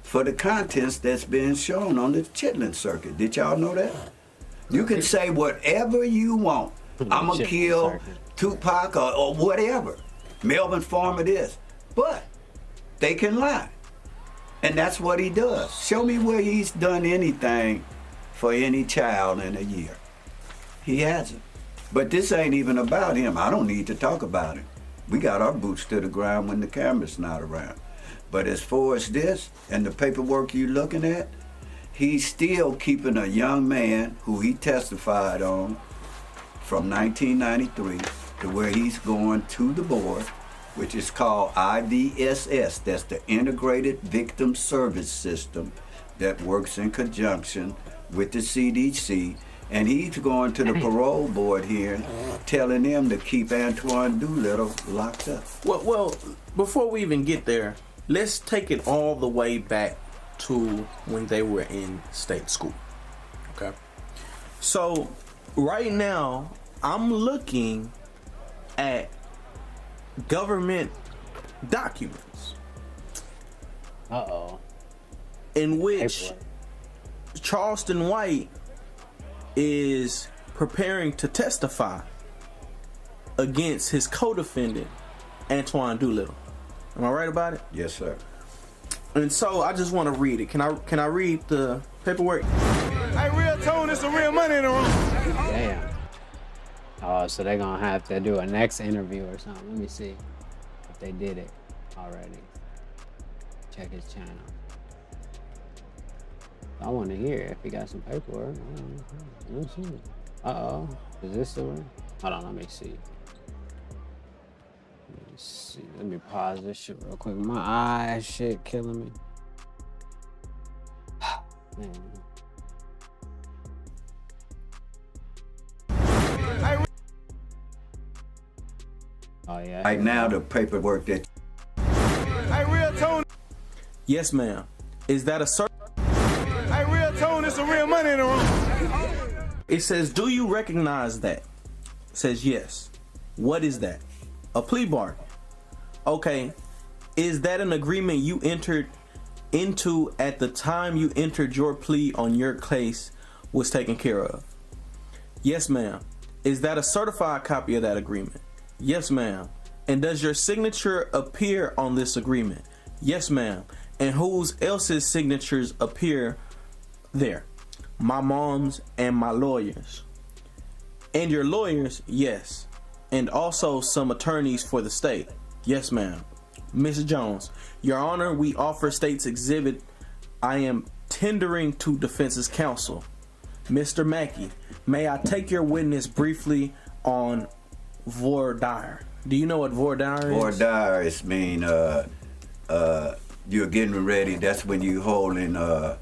for the contents that's being shown on the Chitlin circuit. Did y'all know that? You can say whatever you want. I'm gonna kill Tupac or whatever. Melvin Farmer this. But they can lie. And that's what he does. Show me where he's done anything for any child in a year. He hasn't. But this ain't even about him. I don't need to talk about him. We got our boots to the ground when the camera's not around. But as far as this and the paperwork you're looking at, he's still keeping a young man who he testified on from 1993 to where he's going to the board, which is called IVSS. That's the Integrated Victim Service System that works in conjunction with the CDC. And he's going to the parole board here telling them to keep Antoine Doolittle locked up. Well, before we even get there, let's take it all the way back to when they were in state school. Okay? So, right now, I'm looking at government documents. Uh-oh. In which Charleston White is preparing to testify against his co-defendant, Antoine Doolittle. Am I right about it? Yes, sir. And so I just want to read it. Can I read the paperwork? Hey, real tone, it's some real money in the room. Damn. Oh, so they're gonna have to do a next interview or something. Let me see if they did it already. Check his channel. I want to hear if he got some paperwork. Let me see. Uh-oh. Is this the one? Hold on, let me see. Let me see. Let me pause this shit real quick. My eyes shit killing me. Man. Oh yeah. Right now, the paperwork that Hey, real Tony. Yes, ma'am. Is that a Hey, real Tony, it's some real money in the room. It says, do you recognize that? It says yes. What is that? A plea bargain. Okay. Is that an agreement you entered into at the time you entered your plea on your case was taken care of? Yes, ma'am. Is that a certified copy of that agreement? Yes, ma'am. And does your signature appear on this agreement? Yes, ma'am. And whose else's signatures appear there? My mom's and my lawyers. And your lawyers? Yes. And also some attorneys for the state? Yes, ma'am. Ms. Jones, Your Honor, we offer state's exhibit I am tendering to defense's counsel. Mr. Mackey, may I take your witness briefly on voir dire? Do you know what voir dire is? voir dire is mean you're getting ready. That's when you holding to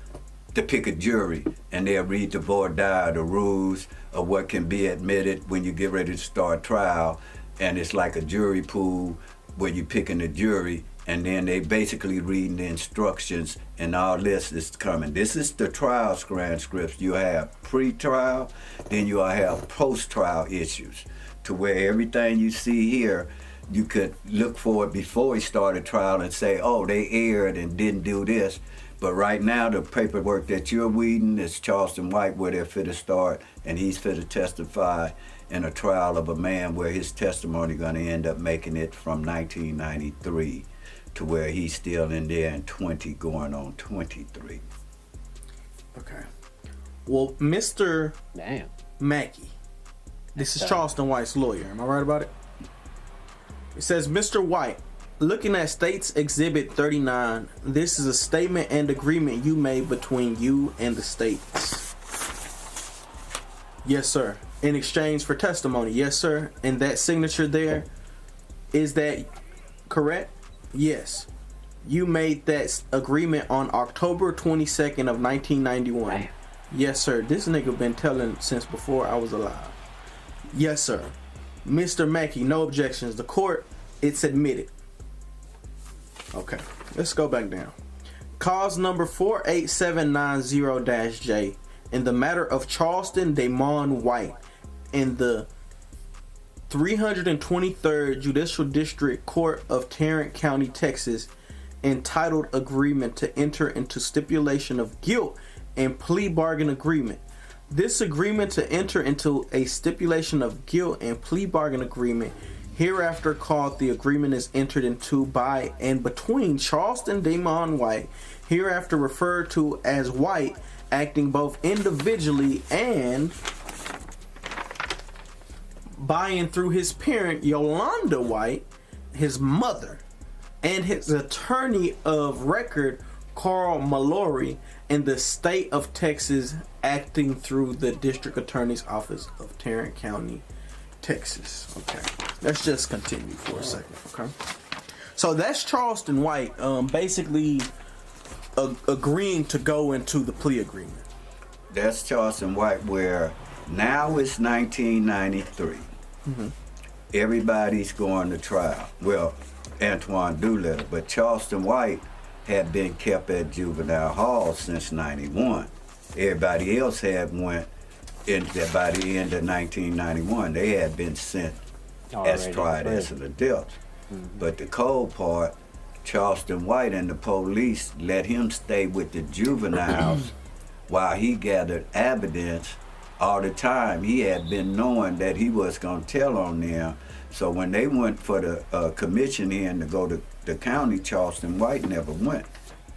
pick a jury, and they'll read the voir dire, the rules of what can be admitted when you get ready to start trial, and it's like a jury pool where you're picking a jury, and then they basically reading the instructions, and all this is coming. This is the trial transcripts. You have pre-trial, then you'll have post-trial issues, to where everything you see here, you could look for it before he started trial and say, oh, they erred and didn't do this. But right now, the paperwork that you're reading is Charleston White, where they're fit to start, and he's fit to testify in a trial of a man where his testimony going to end up making it from 1993 to where he's still in there in 20, going on 23. Okay. Well, Mr. Mackey, this is Charleston White's lawyer. Am I right about it? It says, Mr. White, looking at State's Exhibit 39, this is a statement and agreement you made between you and the states. Yes, sir. In exchange for testimony. Yes, sir. And that signature there, is that correct? Yes. You made that agreement on October 22nd of 1991. Damn. Yes, sir. This nigga been telling since before I was alive. Yes, sir. Mr. Mackey, no objections. The court, it's admitted. Okay, let's go back down. Cause number 48790-J in the matter of Charleston Damon White in the 323rd Judicial District Court of Tarrant County, Texas, entitled Agreement to Enter into Stipulation of Guilt and Plea Bargain Agreement. This agreement to enter into a stipulation of guilt and plea bargain agreement, hereafter called the agreement, is entered into by and between Charleston Damon White, hereafter referred to as White, acting both individually and by and through his parent Yolanda White, his mother, and his attorney of record Carl Mallory, in the state of Texas, acting through the District Attorney's Office of Tarrant County, Texas. Okay, let's just continue for a second. Okay, so that's Charleston White basically agreeing to go into the plea agreement. That's Charleston White, where now it's 1993. Mm-hmm. Everybody's going to trial. Well, Antoine Doolittle, but Charleston White had been kept at juvenile hall since 91. Everybody else had went in by the end of 1991. They had been sent as tried as an adult. Mm-hmm. But the cold part, Charleston White and the police let him stay with the juveniles while he gathered evidence. All the time he had been knowing that he was going to tell on them. So when they went for the commission in to go to the county, Charleston White never went.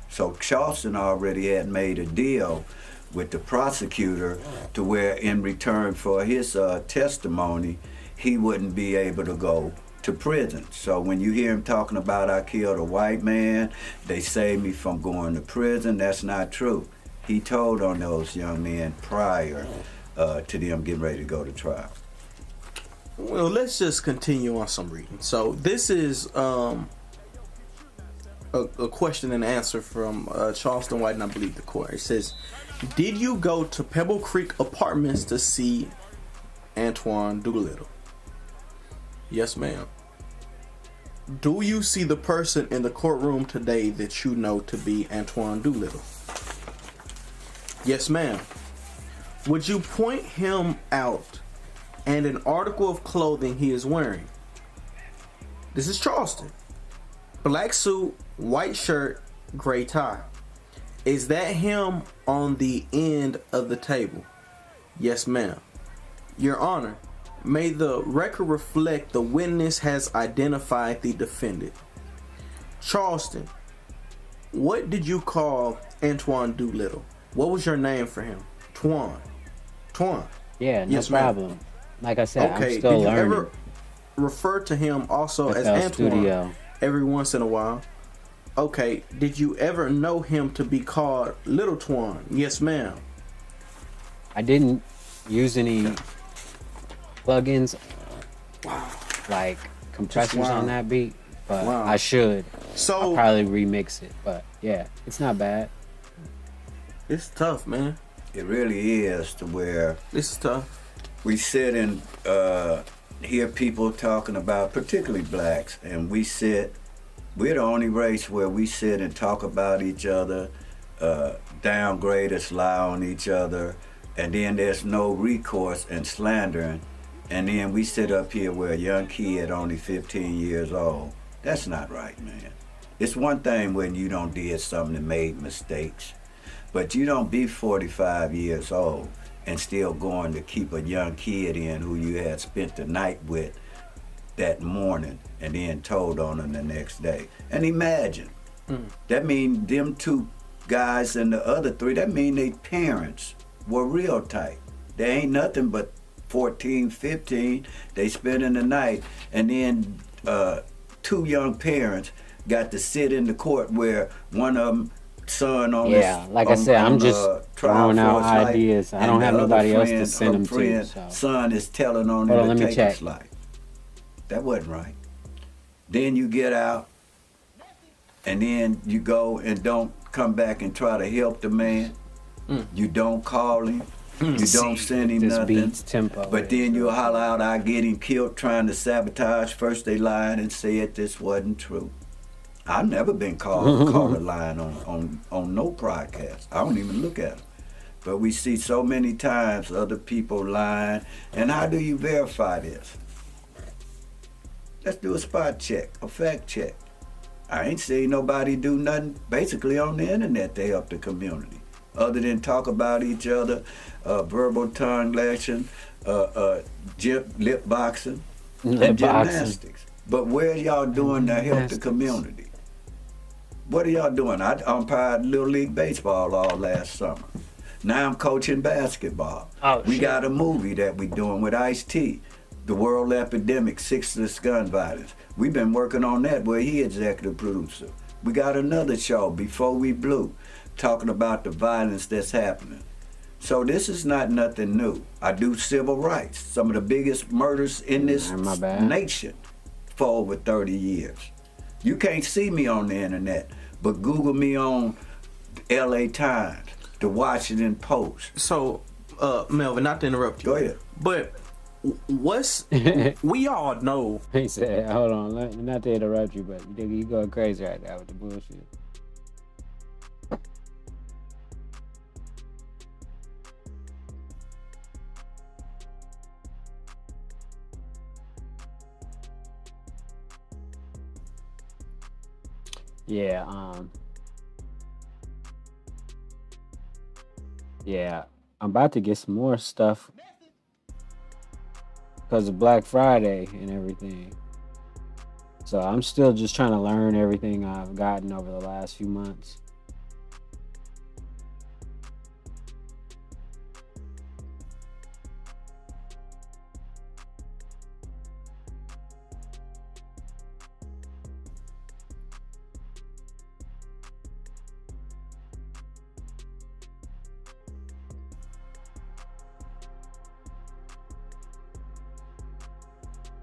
So Charleston already had made a deal with the prosecutor to where in return for his testimony, he wouldn't be able to go to prison. So when you hear him talking about I killed a white man, they saved me from going to prison, that's not true. He told on those young men prior to them getting ready to go to trial. Well, let's just continue on some reading. So this is a question and answer from Charleston White, and I believe the court. It says, did you go to Pebble Creek Apartments to see Antoine Doolittle? Yes, ma'am. Do you see the person in the courtroom today that you know to be Antoine Doolittle? Yes, ma'am. Would you point him out and an article of clothing he is wearing? This is Charleston. Black suit, white shirt, gray tie. Is that him on the end of the table? Yes, ma'am. Your Honor, may the record reflect the witness has identified the defendant. Charleston, what did you call Antoine Doolittle? What was your name for him? Twan. Yeah, no Yes, ma'am. problem. Like I said, Okay, I'm still did you learning. ever refer to him also as FL Antoine Studio. every once in a while? Okay, did you ever know him to be called Little Twan? Yes, ma'am. I didn't use any plugins, like compressors wow. on that beat, but Wow. I should. So I'll probably remix it, but yeah, it's not bad. it's tough, man. It really is to where This is tough. we sit and hear people talking about, particularly blacks, and we're the only race where we sit and talk about each other, downgrade us, lie on each other, and then there's no recourse and slandering, and then we sit up here where a young kid only 15 years old. That's not right, man. It's one thing when you don't did something and made mistakes, but you don't be 45 years old and still going to keep a young kid in who you had spent the night with that morning and then told on them the next day. And imagine, that mean them two guys and the other three, that mean they parents were real tight. They ain't nothing but 14, 15, they spending the night, and then two young parents got to sit in the court where one of them son on Yeah, this, like I said, I'm just trial throwing for out his life, ideas. I and don't the have other nobody else to friend, send her them to. friend, So. son is telling on Hold on, him let to me take check. his life. That wasn't right. Then you get out, and then you go and don't come back and try to help the man. You don't call him. You don't send him This nothing. beats tempo. But then you holler out, I get him killed trying to sabotage. First they lied and said this wasn't true. I've never been caught a lying on no podcast. I don't even look at them. But we see so many times other people lying. And how do you verify this? Let's do a spot check, a fact check. I ain't seen nobody do nothing basically on the internet to help the community, other than talk about each other, verbal tongue lashing, lip boxing, and gymnastics. But where y'all doing to help the community? What are y'all doing? I umpired Little League Baseball all last summer. Now I'm coaching basketball. We got a movie that we doing with Ice-T, The World Epidemic, Sixless Gun Violence. We've been working on that where he executive producer. We got another show, Before We Blew, talking about the violence that's happening. So this is not nothing new. I do civil rights, some of the biggest murders in this nation for over 30 years. You can't see me on the internet, but Google me on LA Times, the Washington Post. So, Melvin, not to interrupt you. Go ahead. But what's we all know. He said, "Hold on, not to interrupt you, but you going crazy right now with the bullshit." Yeah, I'm about to get some more stuff because of Black Friday and everything. So I'm still just trying to learn everything I've gotten over the last few months.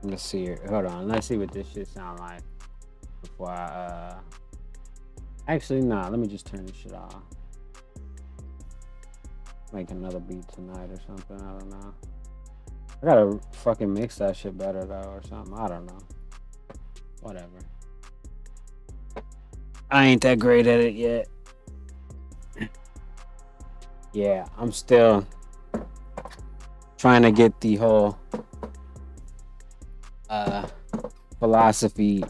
Let's see here. Hold on. Let's see what this shit sound like before I actually nah, let me just turn this shit off. Make another beat tonight or something. I don't know. I gotta fucking mix that shit better though or something. I don't know. Whatever. I ain't that great at it yet. Yeah, I'm still trying to get the whole philosophy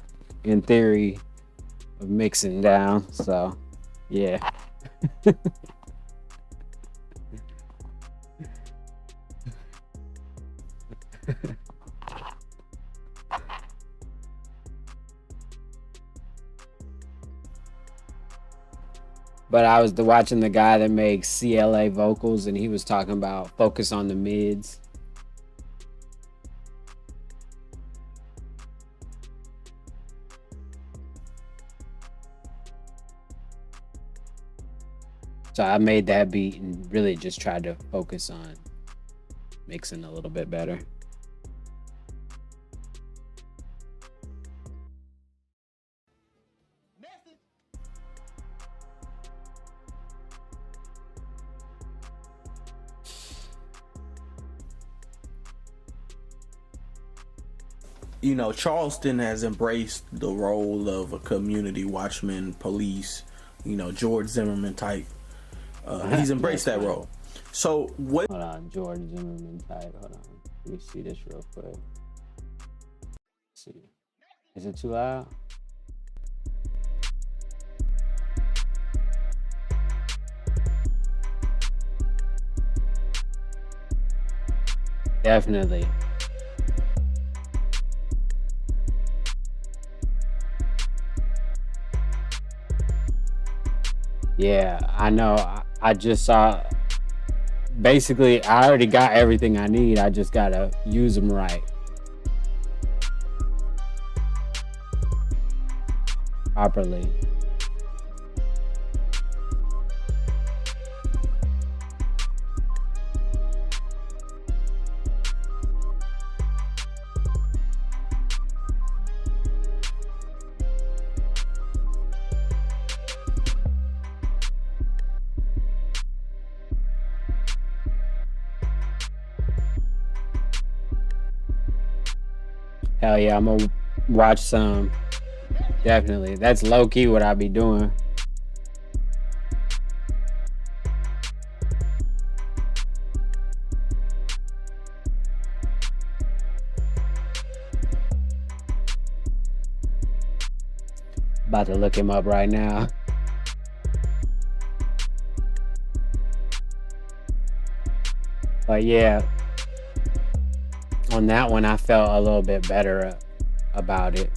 and theory of mixing down. So, yeah. But I was watching the guy that makes CLA vocals, and he was talking about focus on the mids. So I made that beat and really just tried to focus on mixing a little bit better. You know, Charleston has embraced the role of a community watchman, police, you know, George Zimmerman type. He's embraced that role. So what? Hold on, George Zimmerman type. Hold on, let me see this real quick. Let's see, is it too loud? Definitely. Yeah, I know. I just saw. Basically, I already got everything I need. I just gotta use them right. Properly. Hell yeah, I'm gonna watch some. Definitely. That's low key what I be doing. About to look him up right now. But yeah, on that one, I felt a little bit better about it.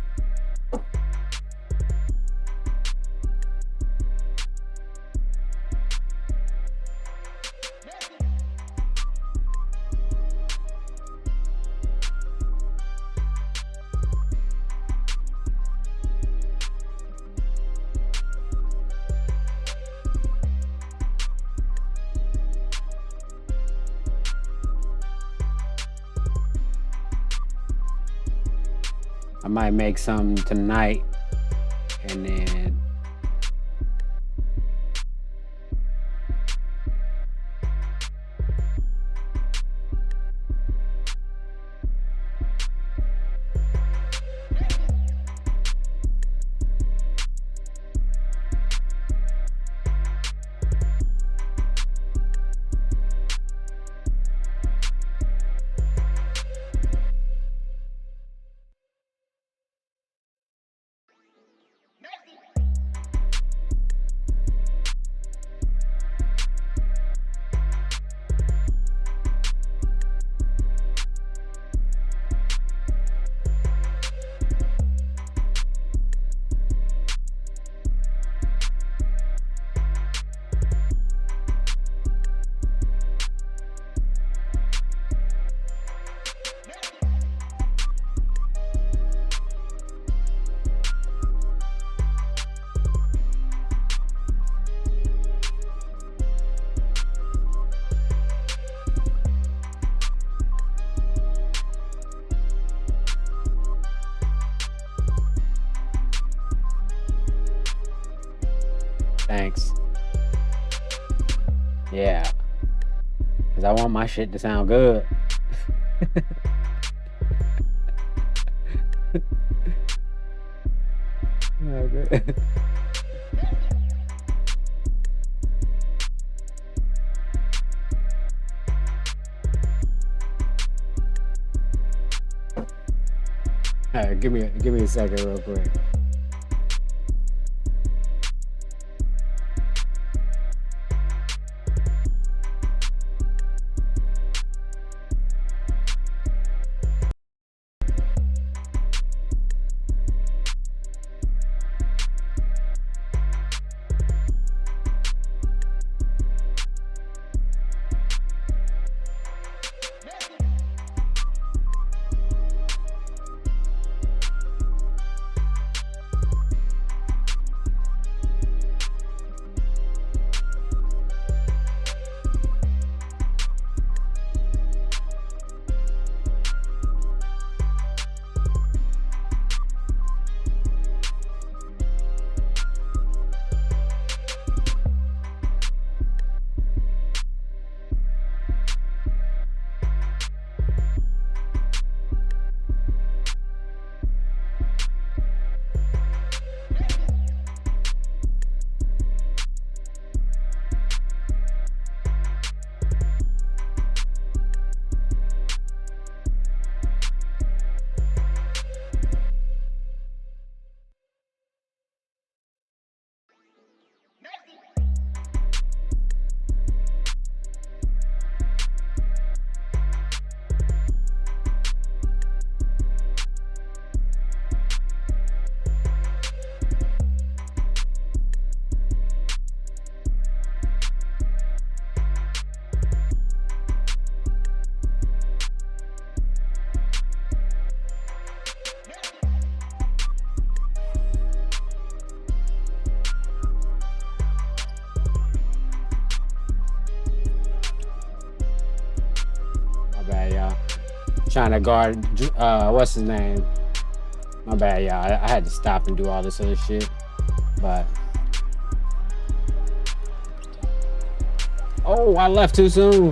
I might make some tonight and then thanks. Yeah. Cause I want my shit to sound good. Okay. All right, give me a second real quick. Trying to guard, what's his name? My bad, y'all. I had to stop and do all this other shit, but. Oh, I left too soon.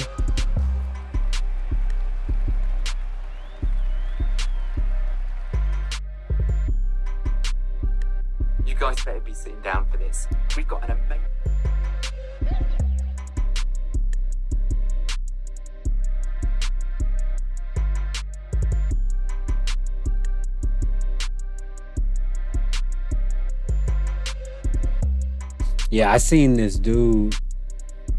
You guys better be sitting down for this. We've got an amazing... Yeah, I seen this dude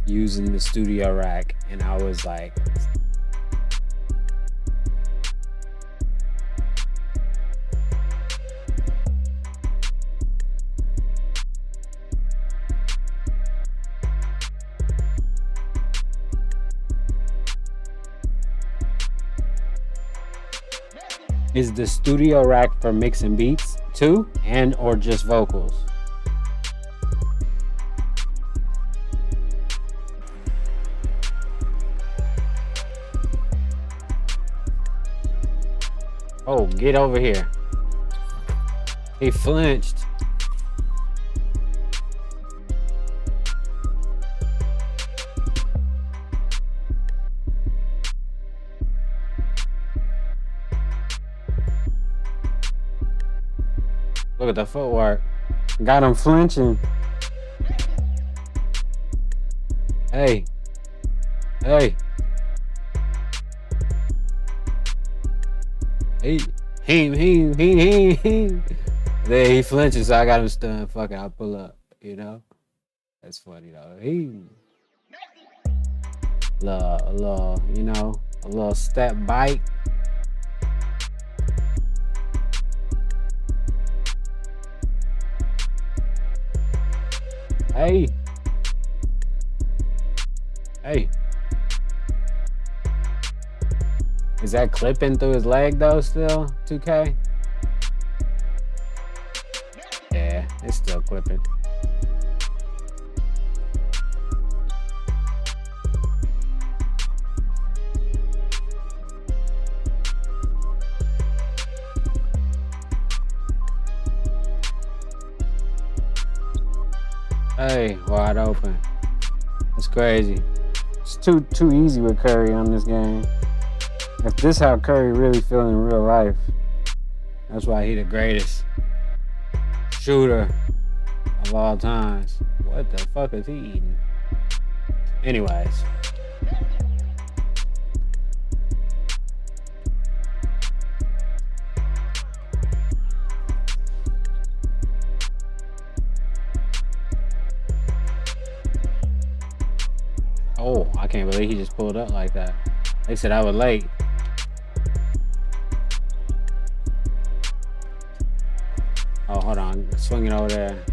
using the studio rack, and I was like, is the studio rack for mixing beats too, and or just vocals? Oh, get over here. He flinched. Look at the footwork. Got him flinching. Hey. Hey. He. There he flinches, so I got him stunned. Fuck it, I'll pull up, you know? That's funny though. A little step bite. Hey. Is that clipping through his leg though still, 2K? Yeah, it's still clipping. Hey, wide open. It's crazy. It's too easy with Curry on this game. If this how Curry really feel in real life, that's why he the greatest shooter of all times. What the fuck is he eating? Anyways. Oh, I can't believe he just pulled up like that. They said I was late. Oh, hold on. Swing it over there.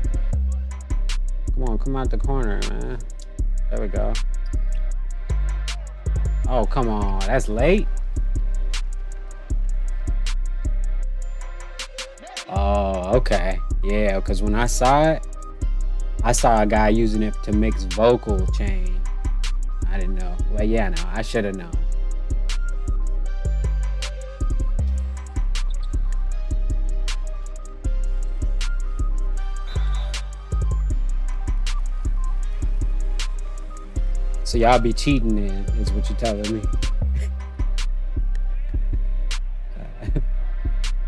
Come on, come out the corner, man. There we go. Oh, come on. That's late? Oh, okay. Yeah, because when I saw it, I saw a guy using it to mix vocal chain. I didn't know. Well, yeah, no, I should have known. So y'all be cheating then, is what you're telling me.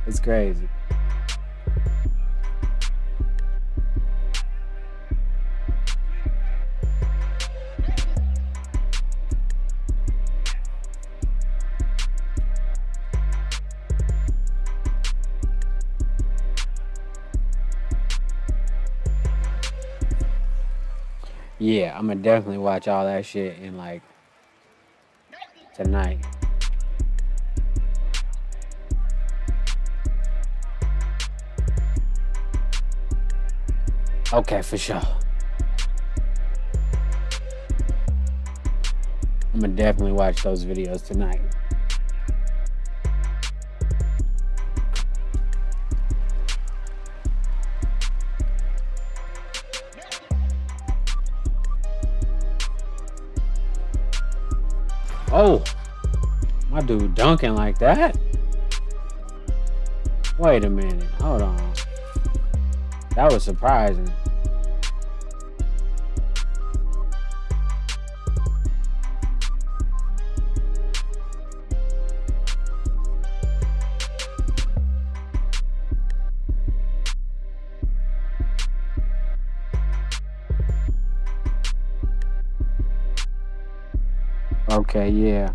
It's crazy. Yeah, I'm gonna definitely watch all that shit in like tonight. Okay, for sure. I'm gonna definitely watch those videos tonight. Oh, my dude dunking like that? Wait a minute, hold on. That was surprising. Okay, yeah.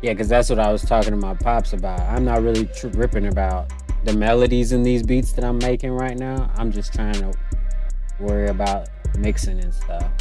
Yeah, because that's what I was talking to my pops about. I'm not really tripping about the melodies in these beats that I'm making right now. I'm just trying to worry about mixing and stuff.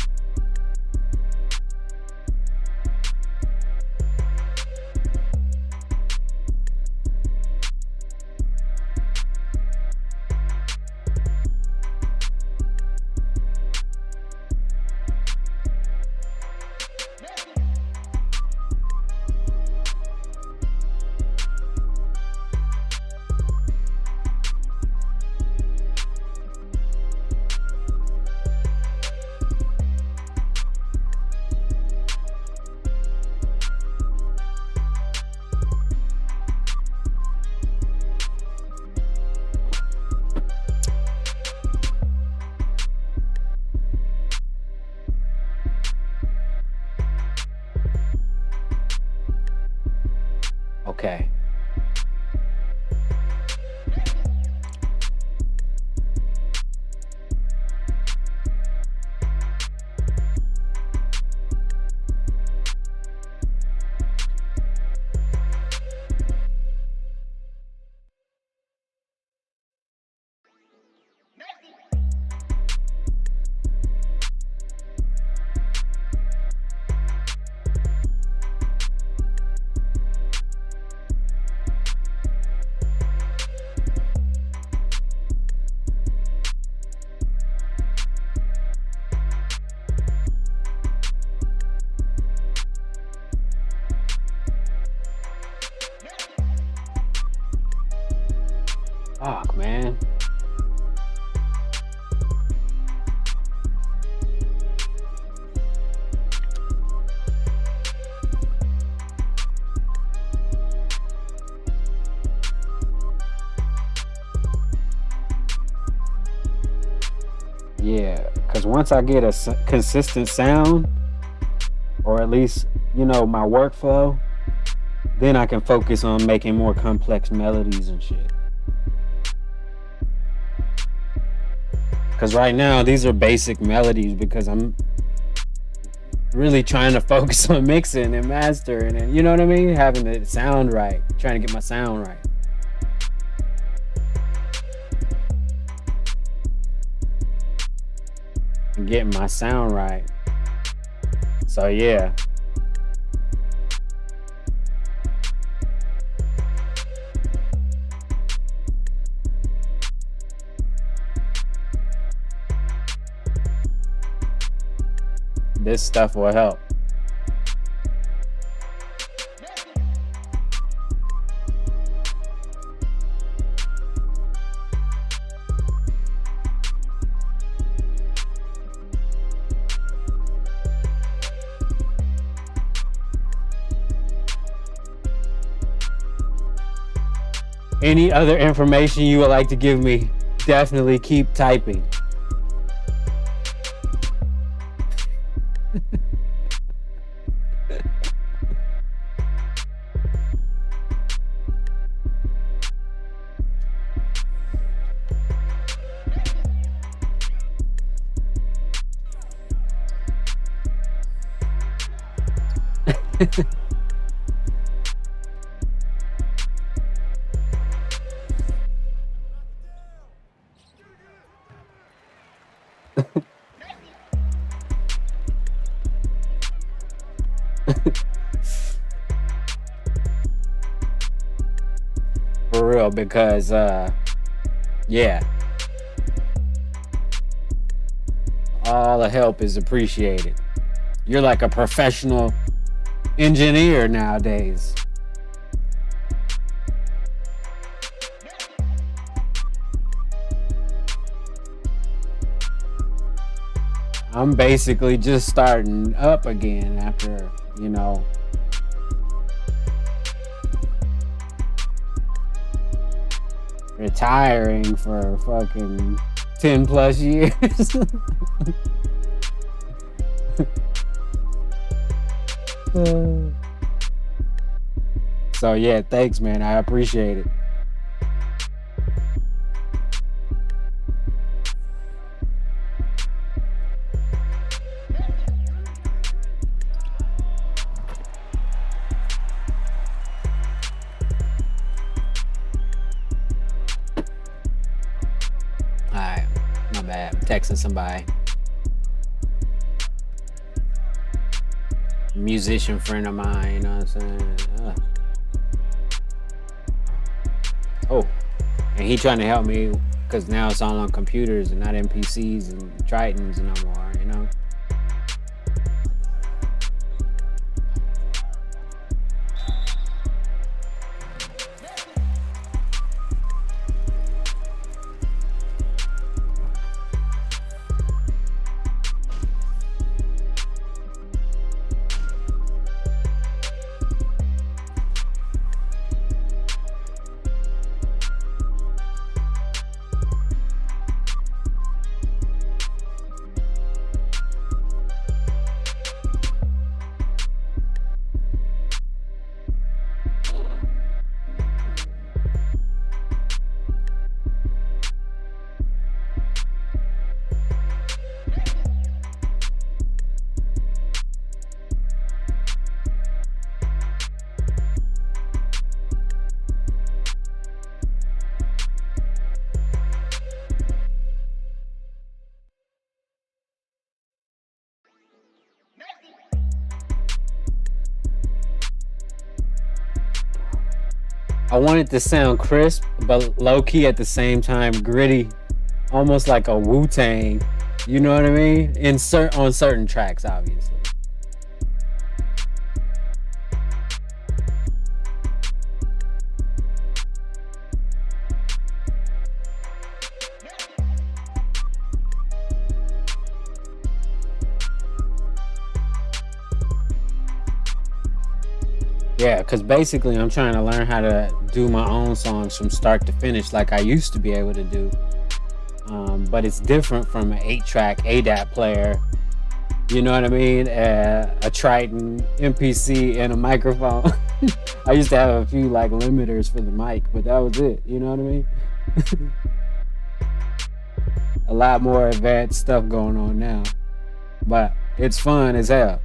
Okay. Fuck, man. Yeah, because once I get a consistent sound, or at least you know, my workflow, then I can focus on making more complex melodies and shit. Because right now, these are basic melodies because I'm really trying to focus on mixing and mastering and, you know what I mean? Having it sound right, trying to get my sound right. And getting my sound right. So yeah. This stuff will help. Any other information you would like to give me, definitely keep typing. For real, because yeah, all the help is appreciated. You're like a professional engineer nowadays. I'm basically just starting up again after, you know, retiring for fucking 10 plus years. So yeah, thanks man, I appreciate it. Alright, my bad, I'm texting somebody. Musician friend of mine, you know what I'm saying? Oh, and he trying to help me because now it's all on computers and not MPCs and Tritons no more, you know? I want it to sound crisp, but low-key at the same time gritty, almost like a Wu-Tang. You know what I mean? On certain tracks, obviously. Yeah, because basically I'm trying to learn how to do my own songs from start to finish like I used to be able to do. But it's different from an 8-track ADAT player You know what I mean? A Triton MPC and a microphone. I used to have a few like limiters for the mic, but that was it. You know what I mean? A lot more advanced stuff going on now, but it's fun as hell.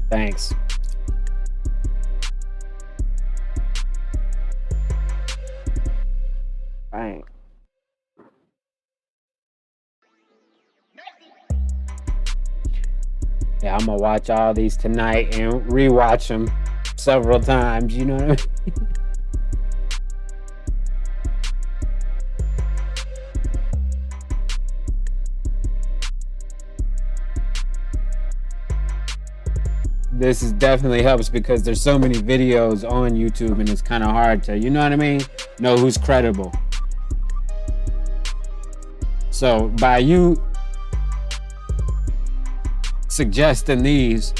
Thanks. Bang. Yeah, I'm gonna watch all these tonight and rewatch them several times, you know what I mean? This is definitely helps because there's so many videos on YouTube and it's kind of hard to, you know what I mean, know who's credible. So by you suggesting these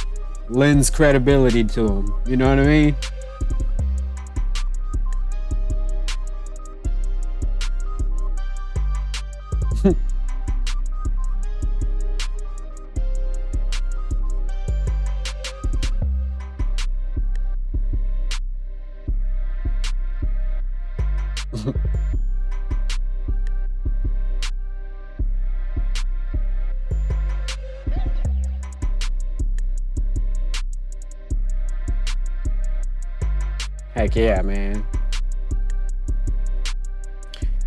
lends credibility to them, you know what I mean? Heck yeah, man.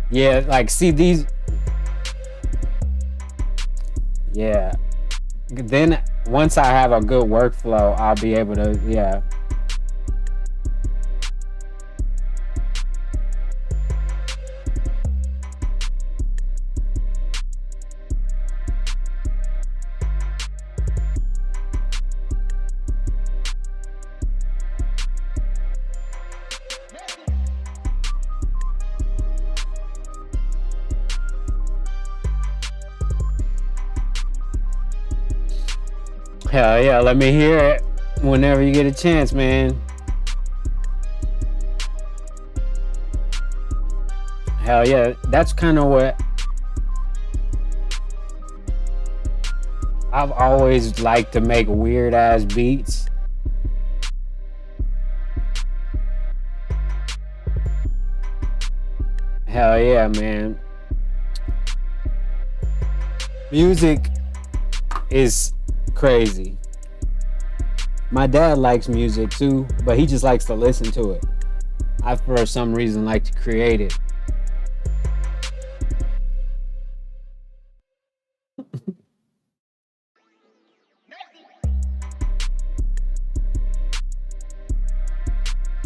Yeah, like, see these. Yeah. Then once I have a good workflow, I'll be able to, yeah. Hell yeah, let me hear it whenever you get a chance, man. Hell yeah, that's kind of what I've always liked to make weird ass beats. Hell yeah, man. Music is crazy. My dad likes music too, but he just likes to listen to it. I, for some reason, like to create it.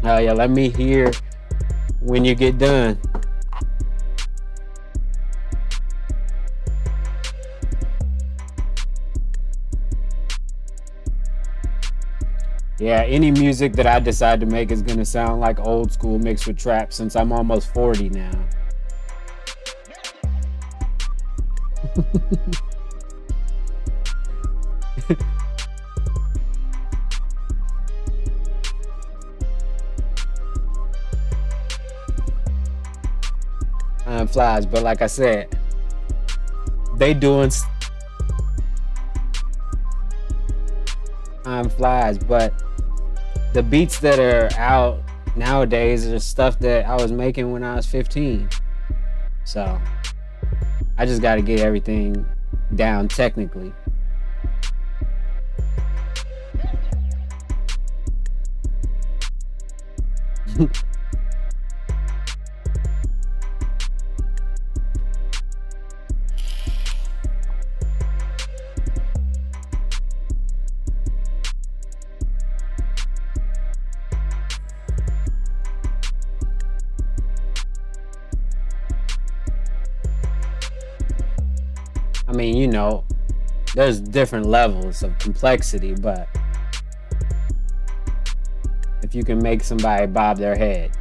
Oh yeah, let me hear when you get done. Yeah, any music that I decide to make is gonna sound like old school mixed with trap since I'm almost 40 now. flies, but like I said, they doing time flies, but the beats that are out nowadays are stuff that I was making when I was 15. So I just got to get everything down technically. I mean, you know, there's different levels of complexity, but if you can make somebody bob their head.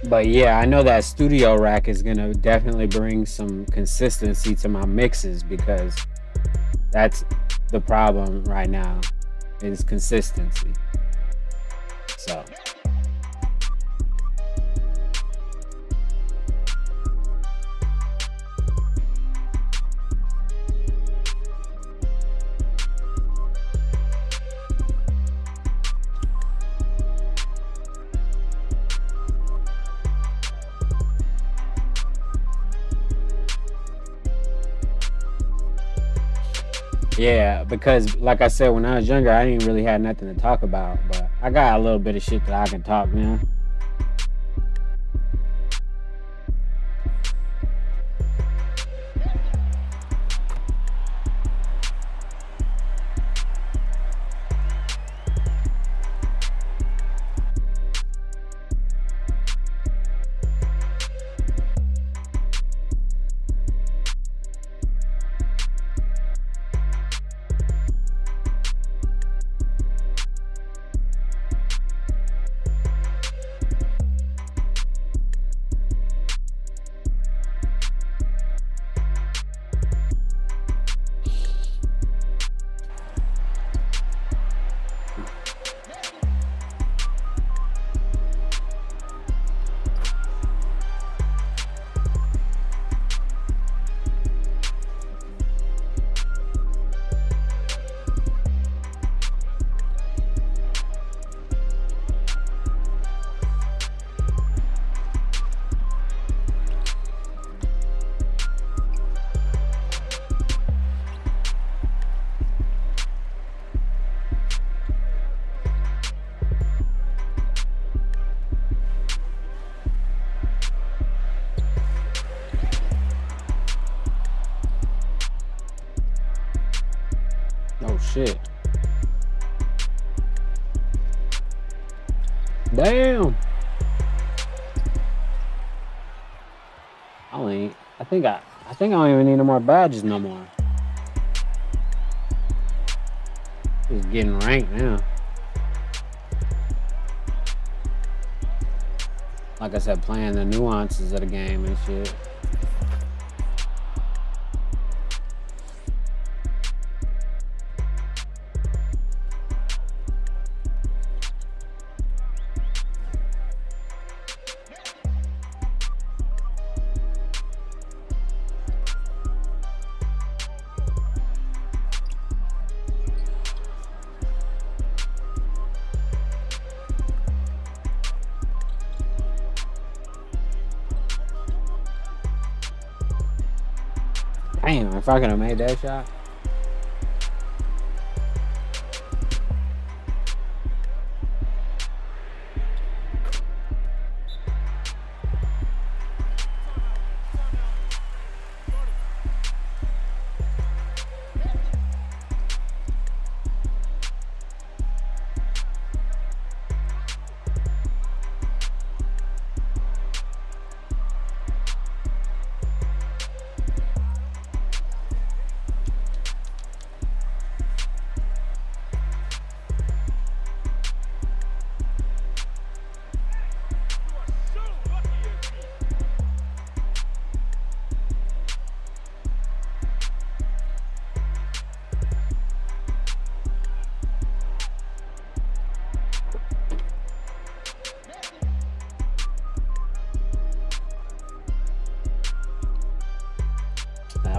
But yeah, I know that studio rack is gonna definitely bring some consistency to my mixes, because that's the problem right now, is consistency. So yeah, because like I said, when I was younger, I didn't really have nothing to talk about, but I got a little bit of shit that I can talk now. Oh shit. Damn. I think I don't even need no more badges no more. Just getting ranked now. Like I said, playing the nuances of the game and shit. Damn, if I could have made that shot.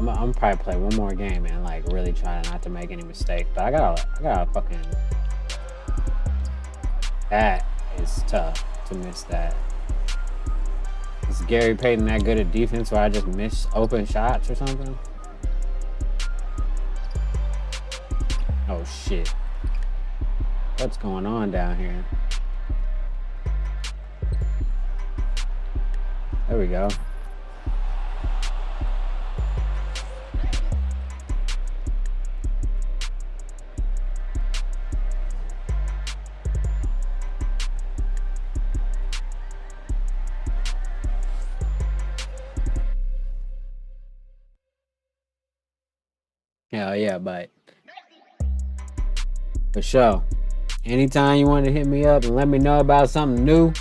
I'm probably play one more game and like really try not to make any mistakes. But I gotta fucking. That is tough to miss that. Is Gary Payton that good at defense where I just miss open shots or something? Oh shit. What's going on down here? There we go. Hell yeah, but for sure. Anytime you want to hit me up and let me know about something new,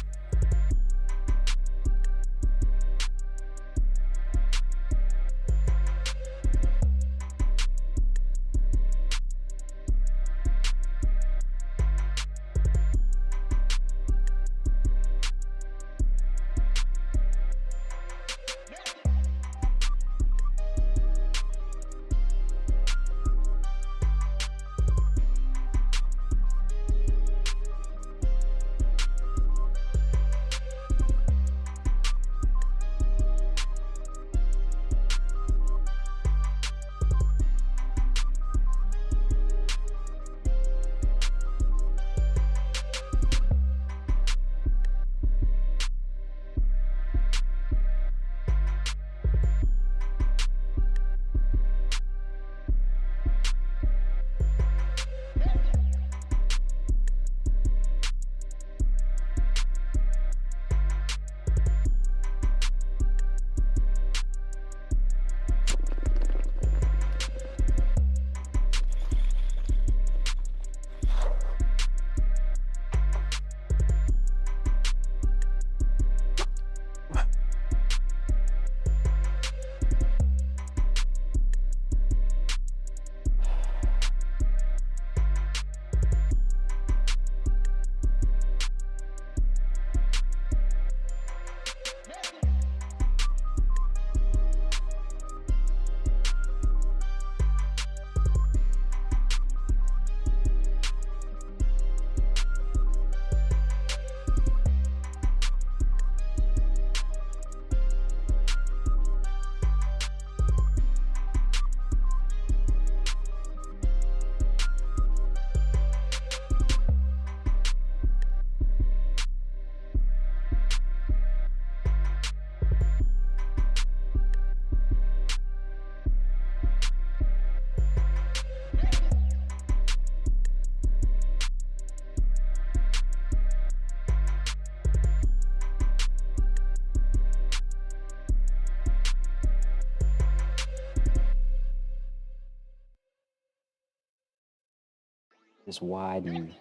just widen.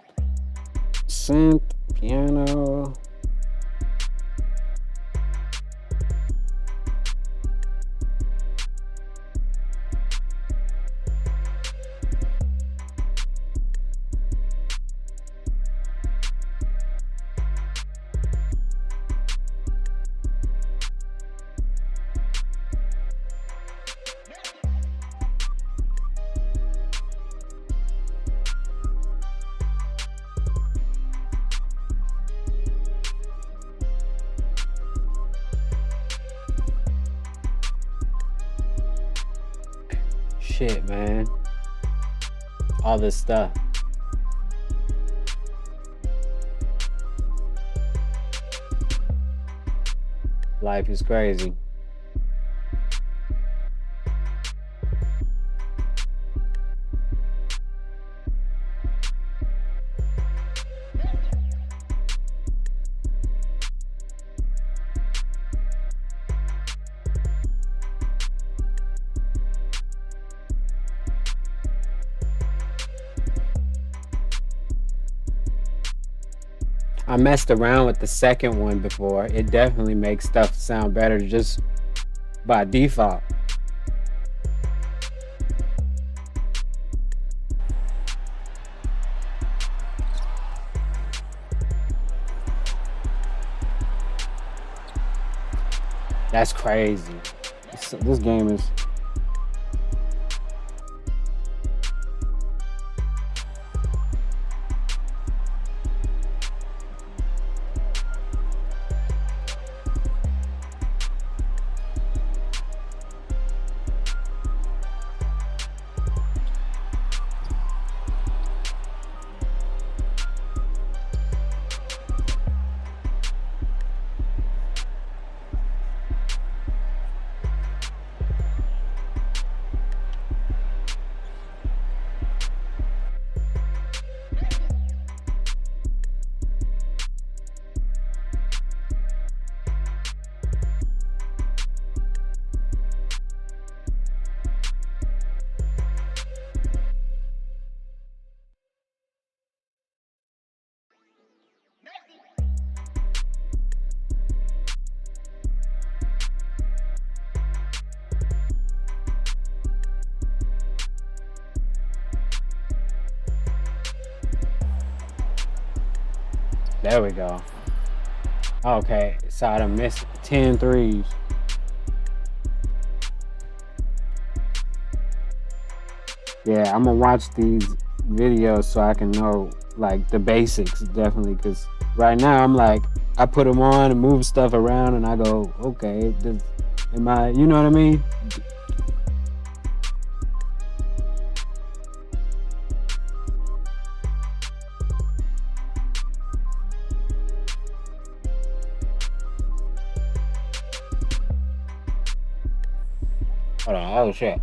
Synth, piano. shit, man. All this stuff. Life is crazy. I messed around with the second one before. It definitely makes stuff sound better just by default. That's crazy. This game is... There we go. Okay, so I done missed 10 threes. Yeah, I'm gonna watch these videos so I can know like the basics, definitely, because right now I'm like, I put them on and move stuff around and I go, okay, am I, you know what I mean? Hold on, oh shit.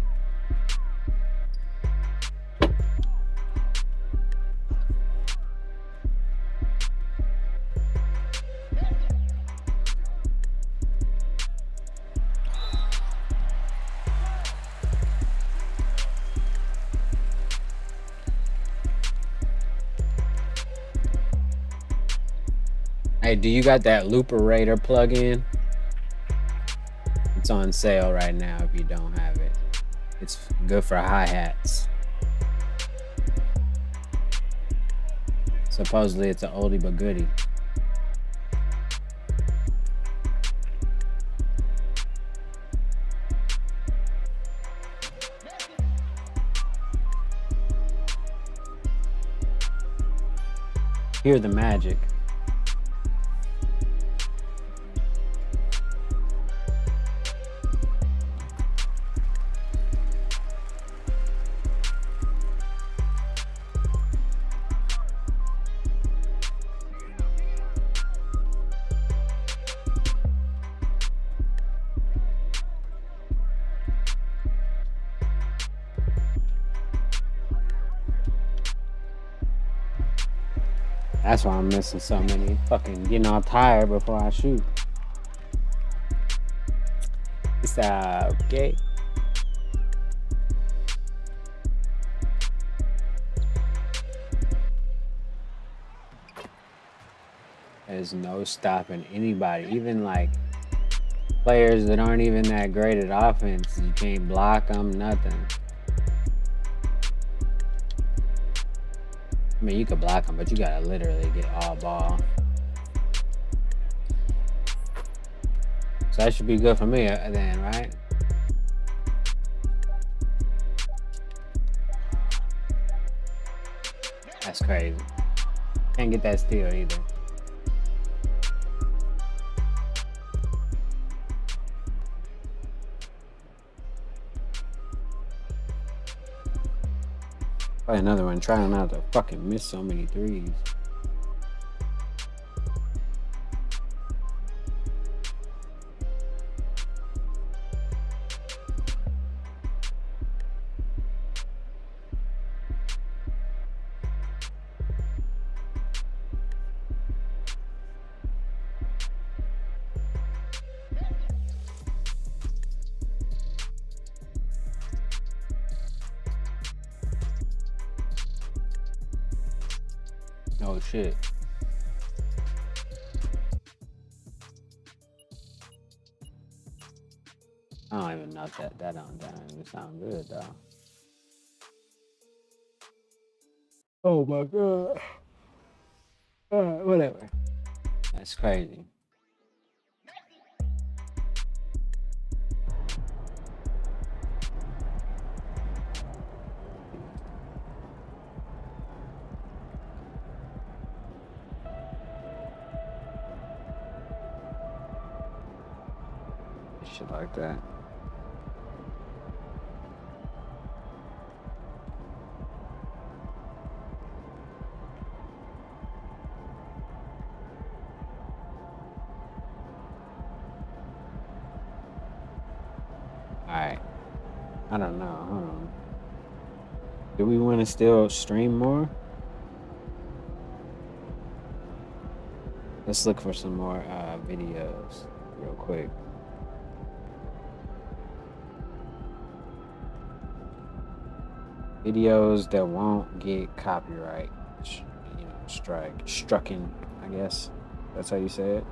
Hey, do you got that Looperator plugin? It's on sale right now if you don't have it. It's good for hi-hats. Supposedly it's an oldie but goodie. Hear the magic. That's why I'm missing so many. Fucking getting all tired before I shoot. It's okay. There's no stopping anybody. Even like players that aren't even that great at offense. You can't block them, nothing. I mean, you could block them, but you gotta literally get all ball. So that should be good for me then, right? That's crazy. Can't get that steal either. Try another one. Try not to fucking miss so many threes. Oh shit. I don't even know that don't even sound good though. Oh my god. Whatever. That's crazy. Shit like that. Alright. I don't know. Hold on. Do we want to still stream more? Let's look for some more videos real quick. Videos that won't get copyright, strucken, I guess. That's how you say it.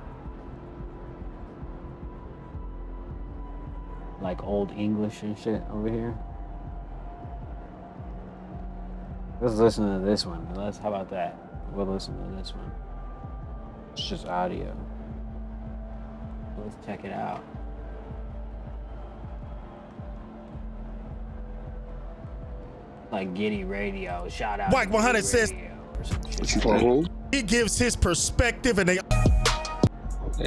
Like old English and shit over here. Let's listen to this one. How about that? We'll listen to this one. It's just audio. Let's check it out. Like Giddy Radio, shout out. Mike 100 says he gives his perspective, and they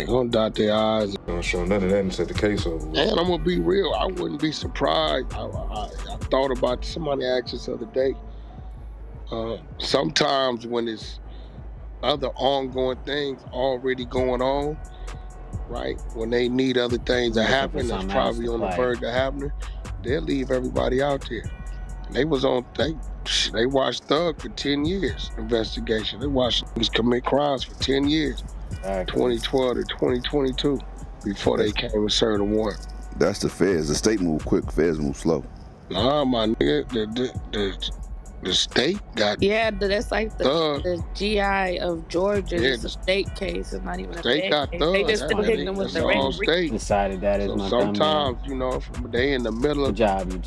gonna dot their I's. They don't show none of that and set the case over. And I'm gonna be real. I wouldn't be surprised. I thought about somebody asked this the other day. Sometimes when it's other ongoing things already going on, right? When they need other things to happen, that's probably on the verge of happening. They'll leave everybody out there. They watched Thug for 10 years, investigation. They watched him commit crimes for 10 years, 2012 to 2022, before they came and served a warrant. That's the feds. The state move quick, feds move slow. Nah, my nigga, the state got that's like the GI of Georgia. Yeah, It's a state case. It's not even a state fed got case. Thug. They just still hitting them with the red state. Decided that is my sometimes, they in the middle of an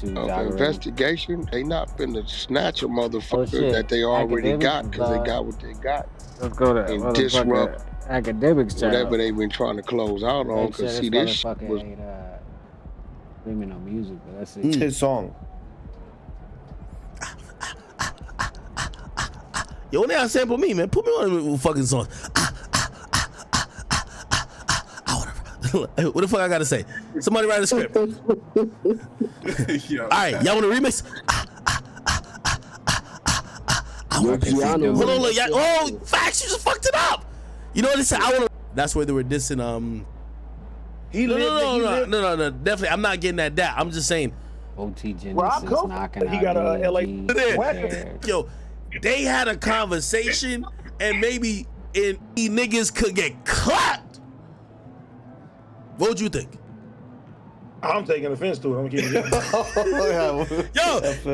investigation. They not finna snatch a motherfucker that they already got because they got what they got. Let's go to and disrupt academics whatever they've been trying to close out on. Because see, this was streaming on music, but that's it. his song. Yo, when they sample me, man, put me on a fucking song. What the fuck I gotta say? Somebody write a script. All right, y'all want a remix? Hold on, look, oh, facts, you just fucked it up. You know what they said? I wanna. That's where they were dissing. No, definitely. I'm not getting at that. I'm just saying. OT Genesis knocking out. He got a LA. Yo, they had a conversation, and maybe niggas could get clapped. What would you think? I'm taking offense to it. I'm keeping it. Yo, if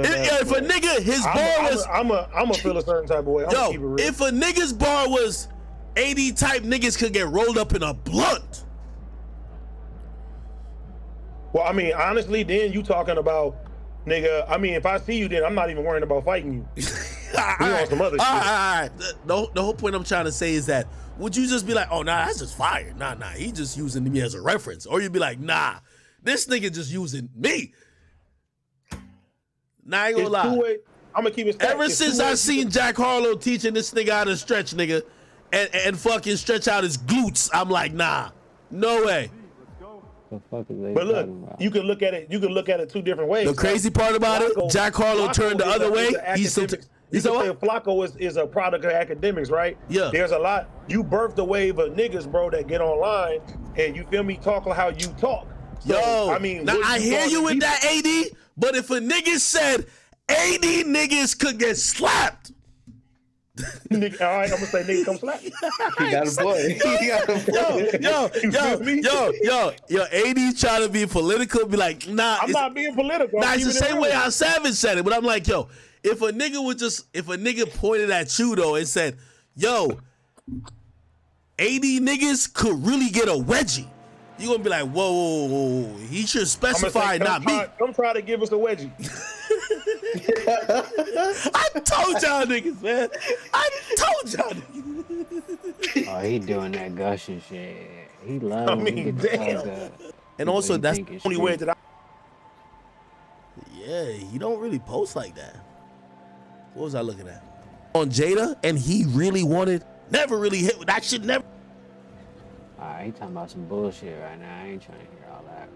a nigga his bar was, I'm a feel a certain type of way. Yo, if a nigga's bar was 80 type, niggas could get rolled up in a blunt. Well, I mean, honestly, then you talking about, nigga. I mean, if I see you, then I'm not even worrying about fighting you. We on some other shit. The whole point I'm trying to say is that would you just be like, oh nah, that's just fire. Nah, he just using me as a reference, or you'd be like, nah, this nigga just using me. Nah, I ain't gonna lie. I'm gonna keep it. Ever since I seen Jack Harlow teaching this nigga how to stretch, nigga, and fucking stretch out his glutes, I'm like, nah, no way. The fuck is they But look, talking about? you can look at it. You can look at it two different ways. The crazy part about it, Jack Harlow turned the other way. He's some. You can say Flacco is a product of academics, right? Yeah. There's a lot. You birthed a wave of niggas, bro, that get online and you feel me talk how you talk. So, Yo, I mean, now what I hear you with people- that, AD. But if a nigga said 80 niggas could get slapped. Nigga, all right, I'm gonna say nigga come slap. He got a boy. He got a boy. Yo, AD trying to be political, be like, nah. I'm not being political. Nah, I'm it's the keeping it same way real. how Savage said it, but I'm like, yo, if a nigga pointed at you though and said, yo, 80 niggas could really get a wedgie, you gonna be like, whoa, he should specify, not me. Come try to give us a wedgie. I told y'all niggas, man. I told y'all niggas. Oh, he doing that gushing shit. He loves. I mean, damn. And also, that's the only way that I. Yeah, he don't really post like that. What was I looking at? On Jada, and he really wanted, never really hit that shit. Never. Alright, he talking about some bullshit right now. I ain't trying to hear all that.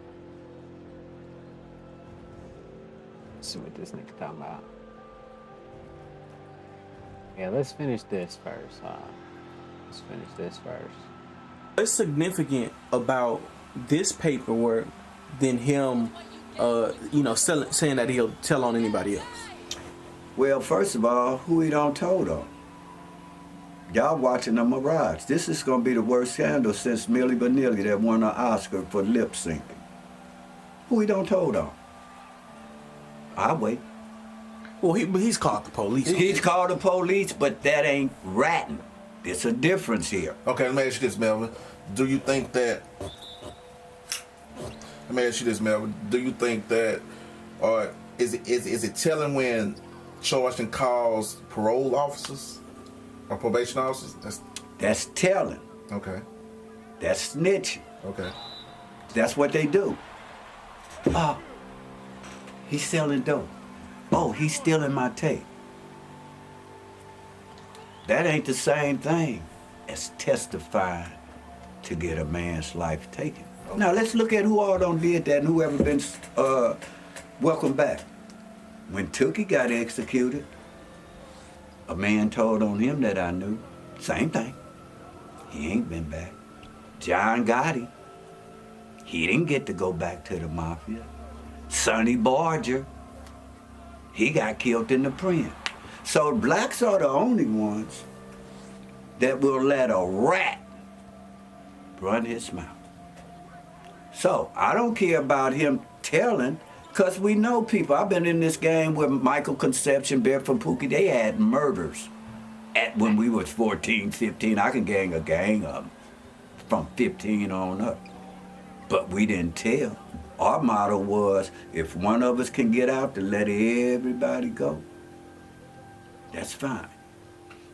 Let's see what this nigga talking about. Yeah, let's finish this first. Let's finish this first. What's significant about this paperwork than him, saying that he'll tell on anybody else? Well, first of all, who he don't told on? Y'all watching The Mirage. This is going to be the worst scandal since Milli Vanilli that won an Oscar for lip syncing. Who he don't told on? I'll wait. Well, he's called the police. He's called the police, but that ain't ratting. There's a difference here. Okay, let me ask you this, Melvin. Do you think that... Let me ask you this, Melvin. Do you think that... Or is it telling when Joe Washington calls parole officers? Or probation officers? That's telling. Okay. That's snitching. Okay. That's what they do. Oh, he's selling dope. Oh, he's stealing my tape. That ain't the same thing as testifying to get a man's life taken. Now let's look at who all done did that and who ever been welcomed back. When Tookie got executed, a man told on him that I knew. Same thing. He ain't been back. John Gotti, he didn't get to go back to the mafia. Sonny Barger, he got killed in the print. So blacks are the only ones that will let a rat run his mouth. So I don't care about him telling, because we know people. I've been in this game with Michael Conception, Barefoot Pookie. They had murders when we was 14, 15. I can gang a gang of them from 15 on up. But we didn't tell. Our motto was, if one of us can get out to let everybody go, that's fine.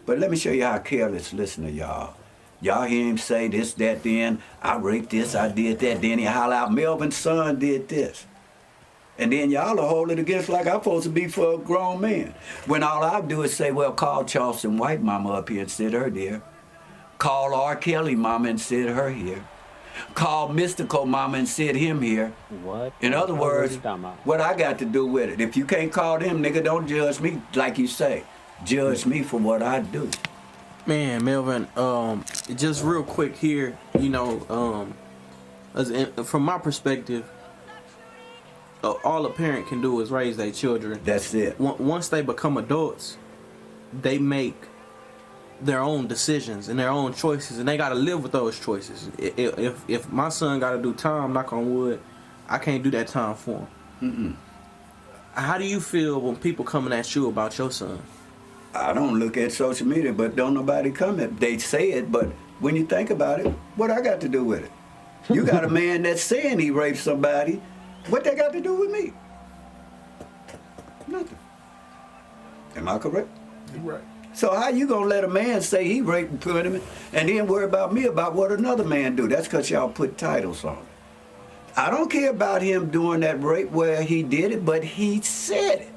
But let me show you how careless listener y'all. Y'all hear him say this, that, then, I raped this, I did that, then he holler out, Melvin's son did this. And then y'all will hold it against like I'm supposed to be for a grown man. When all I do is say, well, call Charleston White mama up here and sit her there. Call R. Kelly mama and sit her here. Call Mystical mama and sit him here. What? In other words, what I got to do with it? If you can't call them, nigga, don't judge me like you say. Judge me for what I do. Man, Melvin, just real quick here, from my perspective, all a parent can do is raise their children. That's it. Once they become adults, they make their own decisions and their own choices, and they got to live with those choices. If my son got to do time, knock on wood, I can't do that time for him. How do you feel when people coming at you about your son? I don't look at social media, but don't nobody come at. They say it, but when you think about it, what I got to do with it? You got a man that's saying he raped somebody. What they got to do with me? Nothing. Am I correct? You're right. So how you gonna let a man say he raped and put him in, and then worry about me about what another man do? That's because y'all put titles on it. I don't care about him doing that rape where he did it, but he said it.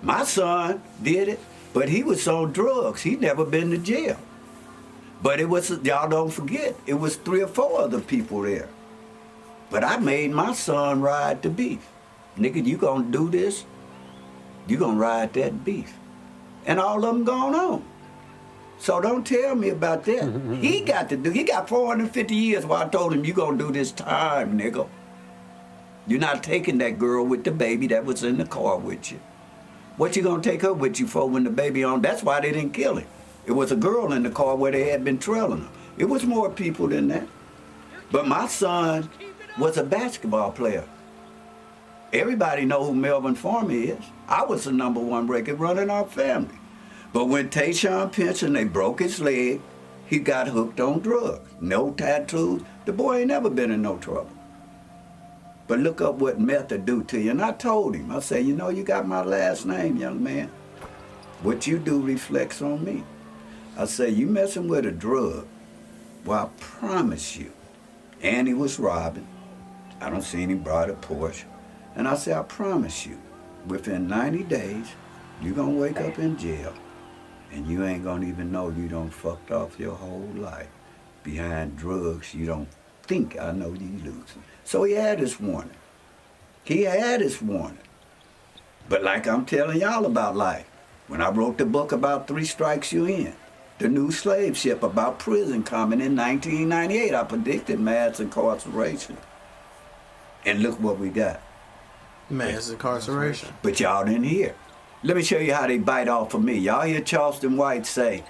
My son did it, but he was on drugs. He never been to jail. But it was, y'all don't forget, it was 3 or 4 other people there. But I made my son ride the beef. Nigga, you gonna do this? You gonna ride that beef. And all of them gone on. So don't tell me about that. He got 450 years while I told him, you gonna do this time, nigga. You're not taking that girl with the baby that was in the car with you. What you gonna take her with you for when the baby on? That's why they didn't kill him. It was a girl in the car where they had been trailing her. It was more people than that. But my son was a basketball player. Everybody know who Melvin Farmer is. I was the #1 record runner in our family. But when Tayshaun Pinson, they broke his leg, he got hooked on drugs. No tattoos. The boy ain't never been in no trouble. But look up what meth will do to you. And I told him, I said, you know, you got my last name, young man. What you do reflects on me. I say, you messing with a drug, well, I promise you. And he was robbing. I don't see him brought a Porsche. And I say, I promise you, within 90 days, you're gonna wake up in jail and you ain't gonna even know you done fucked off your whole life behind drugs you don't think I know you losing. So he had his warning. He had his warning. But like I'm telling y'all about life, when I wrote the book about 3 Strikes You In, the new slave ship about prison coming in 1998, I predicted mass incarceration. And look what we got. Mass incarceration. But y'all didn't hear. Let me show you how they bite off of me. Y'all hear Charleston White say,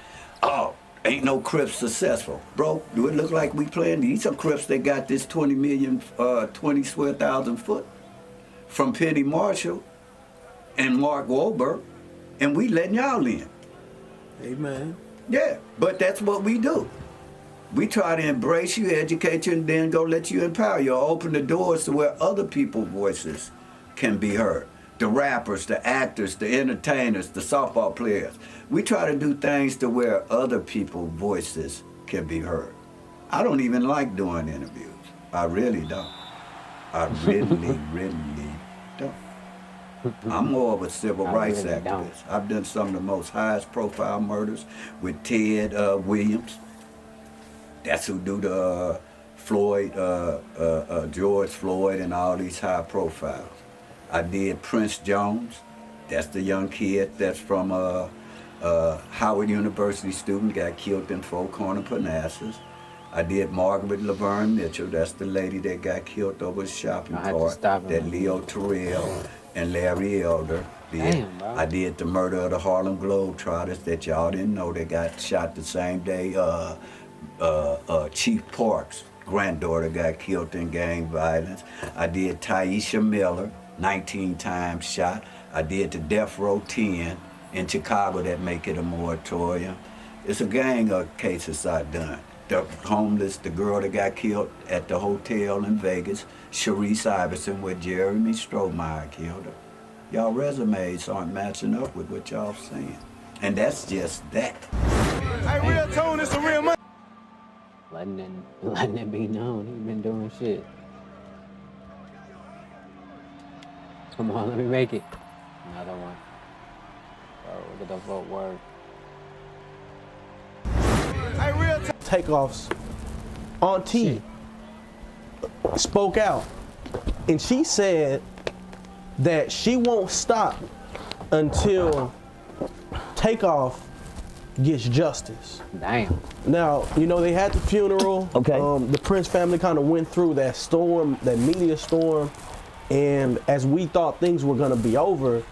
oh, ain't no Crips successful. Bro, do it look like we playing? These are Crips that got this 20 square thousand foot from Penny Marshall and Mark Wahlberg, and we letting y'all in. Amen. Yeah, but that's what we do. We try to embrace you, educate you, and then go let you empower you, or open the doors to where other people's voices can be heard. The rappers, the actors, the entertainers, the softball players. We try to do things to where other people's voices can be heard. I don't even like doing interviews. I really don't. I really, really don't. I'm more of a civil rights activist. I've done some of the most highest profile murders with Ted Williams. That's who do the Floyd, George Floyd and all these high profiles. I did Prince Jones. That's the young kid that's from Howard University student, got killed in Four Corner Parnassus. I did Margaret Laverne Mitchell. That's the lady that got killed over a shopping cart that Leo Terrell and Larry Elder did. Damn, bro. I did the murder of the Harlem Globetrotters that y'all didn't know. They got shot the same day Chief Park's granddaughter got killed in gang violence. I did Taisha Miller, 19 times shot. I did the Death Row 10 in Chicago that make it a moratorium. It's a gang of cases I done. The homeless, the girl that got killed at the hotel in Vegas, Sharice Iverson, where Jeremy Strohmeyer killed her. Y'all resumes aren't matching up with what y'all saying. And that's just that. Hey, real tone, it's a real money. Letting it be known, he been doing shit. Come on, let me make it. Another one. Bro, look at the vote word. Hey, real Takeoff's auntie spoke out, and she said that she won't stop until Takeoff gets justice. Damn. Now, you know, they had the funeral. Okay. The Prince family kind of went through that storm, that media storm, and as we thought things were gonna be over,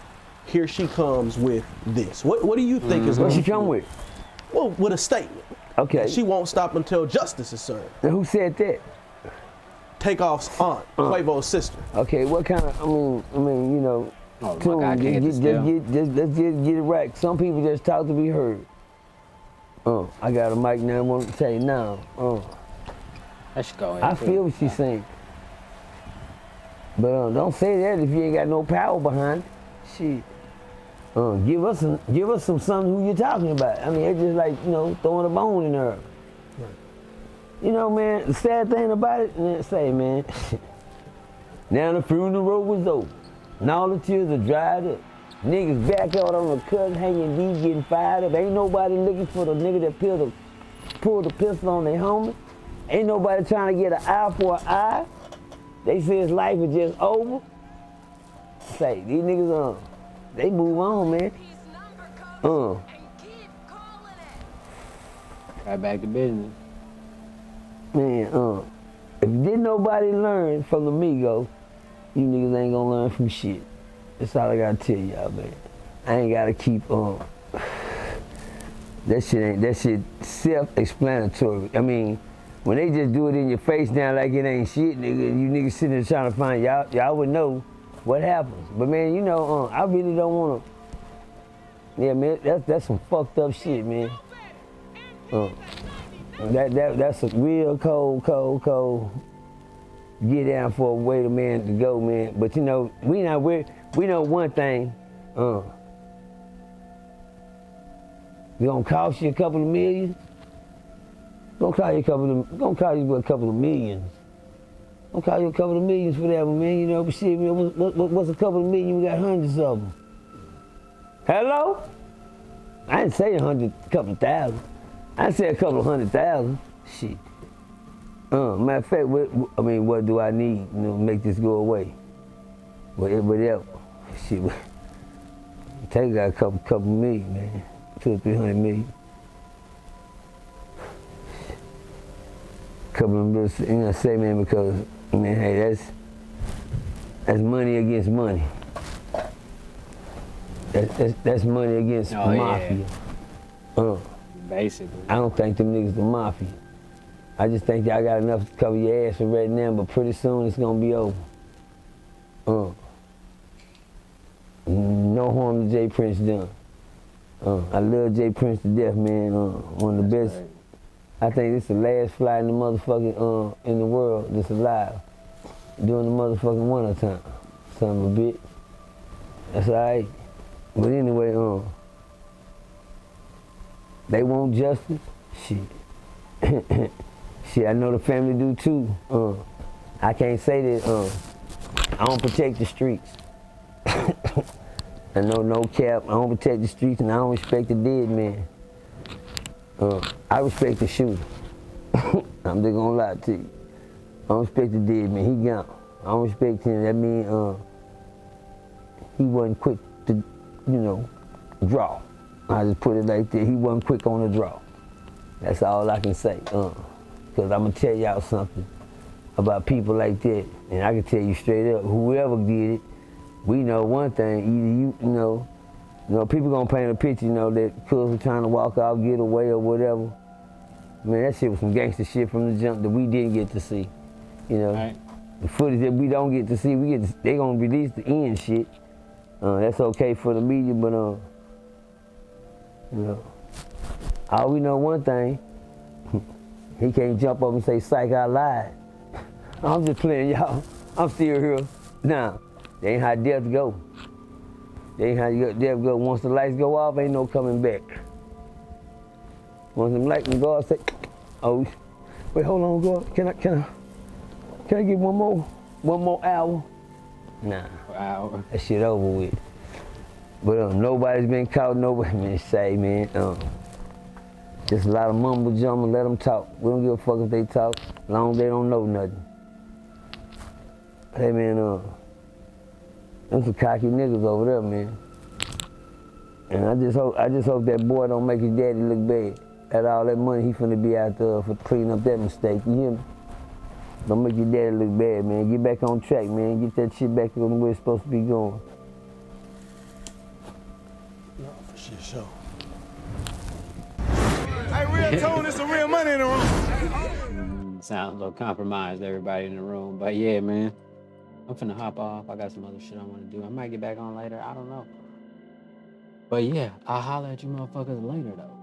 here she comes with this. What do you think is What going she come with? Well, with a statement. Okay. She won't stop until justice is served. And who said that? Takeoff's aunt, Quavo's sister. Okay, what kind of, I mean, you know, God, let's just get it right. Some people just talk to be heard. I got a mic now, I want to say now. Let's go ahead. I feel what she's saying. But don't say that if you ain't got no power behind it. Shit. Give us some son who you're talking about. I mean, it's just like, you know, throwing a bone in her. Right. You know, man, the sad thing about it, and say, man, now the funeral was over. And all the tears are dried up. Niggas back out on the cut, hanging deep, getting fired up. Ain't nobody looking for the nigga that pulled the pistol on their homie. Ain't nobody trying to get an eye for an eye. they say his life is just over. Say, these niggas, they move on, man. Right back to business. Man, if didn't nobody learn from the Migos, you niggas ain't gonna learn from shit. That's all I gotta tell y'all, man. I ain't gotta keep, that shit self-explanatory. I mean, when they just do it in your face now like it ain't shit, nigga, you niggas sitting there trying to find y'all would know what happens. But man, you know, I really don't wanna, yeah, man, that's some fucked up shit, man. That's a real cold get down for a way the man to go, man. But you know, we know one thing, it's gonna cost you a couple of million. Gonna cost you a couple of millions. Gonna cost you a couple of millions for that one, man. You know, but shit, man, what's a couple of million? We got hundreds of them. Hello? I didn't say couple thousand. I said a couple of 100,000. Shit. Matter of fact, what do I need, you know, to make this go away? Whatever. Shit. Take got a couple million, man. 200 or 300 million. Couple of bills, you know, say, man, because, man, hey, that's money against money. That's money against mafia. Basically. I don't think them niggas the mafia. I just think y'all got enough to cover your ass for right now, but pretty soon it's gonna be over. No harm to Jay Prince done. I love Jay Prince to death, man. One of the best. Right. I think this is the last fly in the motherfucking in the world that's alive. During the motherfucking winter time. Son of a bitch. That's all right. But anyway, they want justice. Shit. Shit, I know the family do too. I can't say that I don't protect the streets. I know no cap, I don't protect the streets and I don't respect the dead man. I respect the shooter. I'm just gonna lie to you. I don't respect the dead man, he gone. I don't respect him, that means he wasn't quick to, you know, draw. I just put it like that, he wasn't quick on the draw. That's all I can say. Because I'm going to tell y'all something about people like that. And I can tell you straight up, whoever did it, we know one thing, either you know, people going to paint a picture, you know, that cuz was trying to walk off, get away or whatever. Man, that shit was some gangster shit from the jump that we didn't get to see. You know, right. The footage that we don't get to see, they going to release the end shit. That's okay for the media, but, you know, all we know one thing, he can't jump up and say, psych, I lied. I'm just playing, y'all. I'm still here. Nah, that ain't how death go. That ain't how death go. Once the lights go off, ain't no coming back. Once them lights go off, say, oh, wait, hold on, God. Can I get one more hour? Nah, hour. That shit over with. But nobody's been caught, nobody been say, man. Just a lot of mumble jumble, let them talk. We don't give a fuck if they talk, as long as they don't know nothing. Hey man, them some cocky niggas over there, man. And I just hope that boy don't make his daddy look bad. At all that money he finna be out there for cleaning up that mistake, you hear me? Don't make your daddy look bad, man. Get back on track, man. Get that shit back on where it's supposed to be going. No, for sure. Hey, real tone, there's some real money in the room. Sounds a little compromised, everybody in the room. But yeah, man, I'm finna hop off. I got some other shit I want to do. I might get back on later. I don't know. But yeah, I'll holler at you motherfuckers later, though.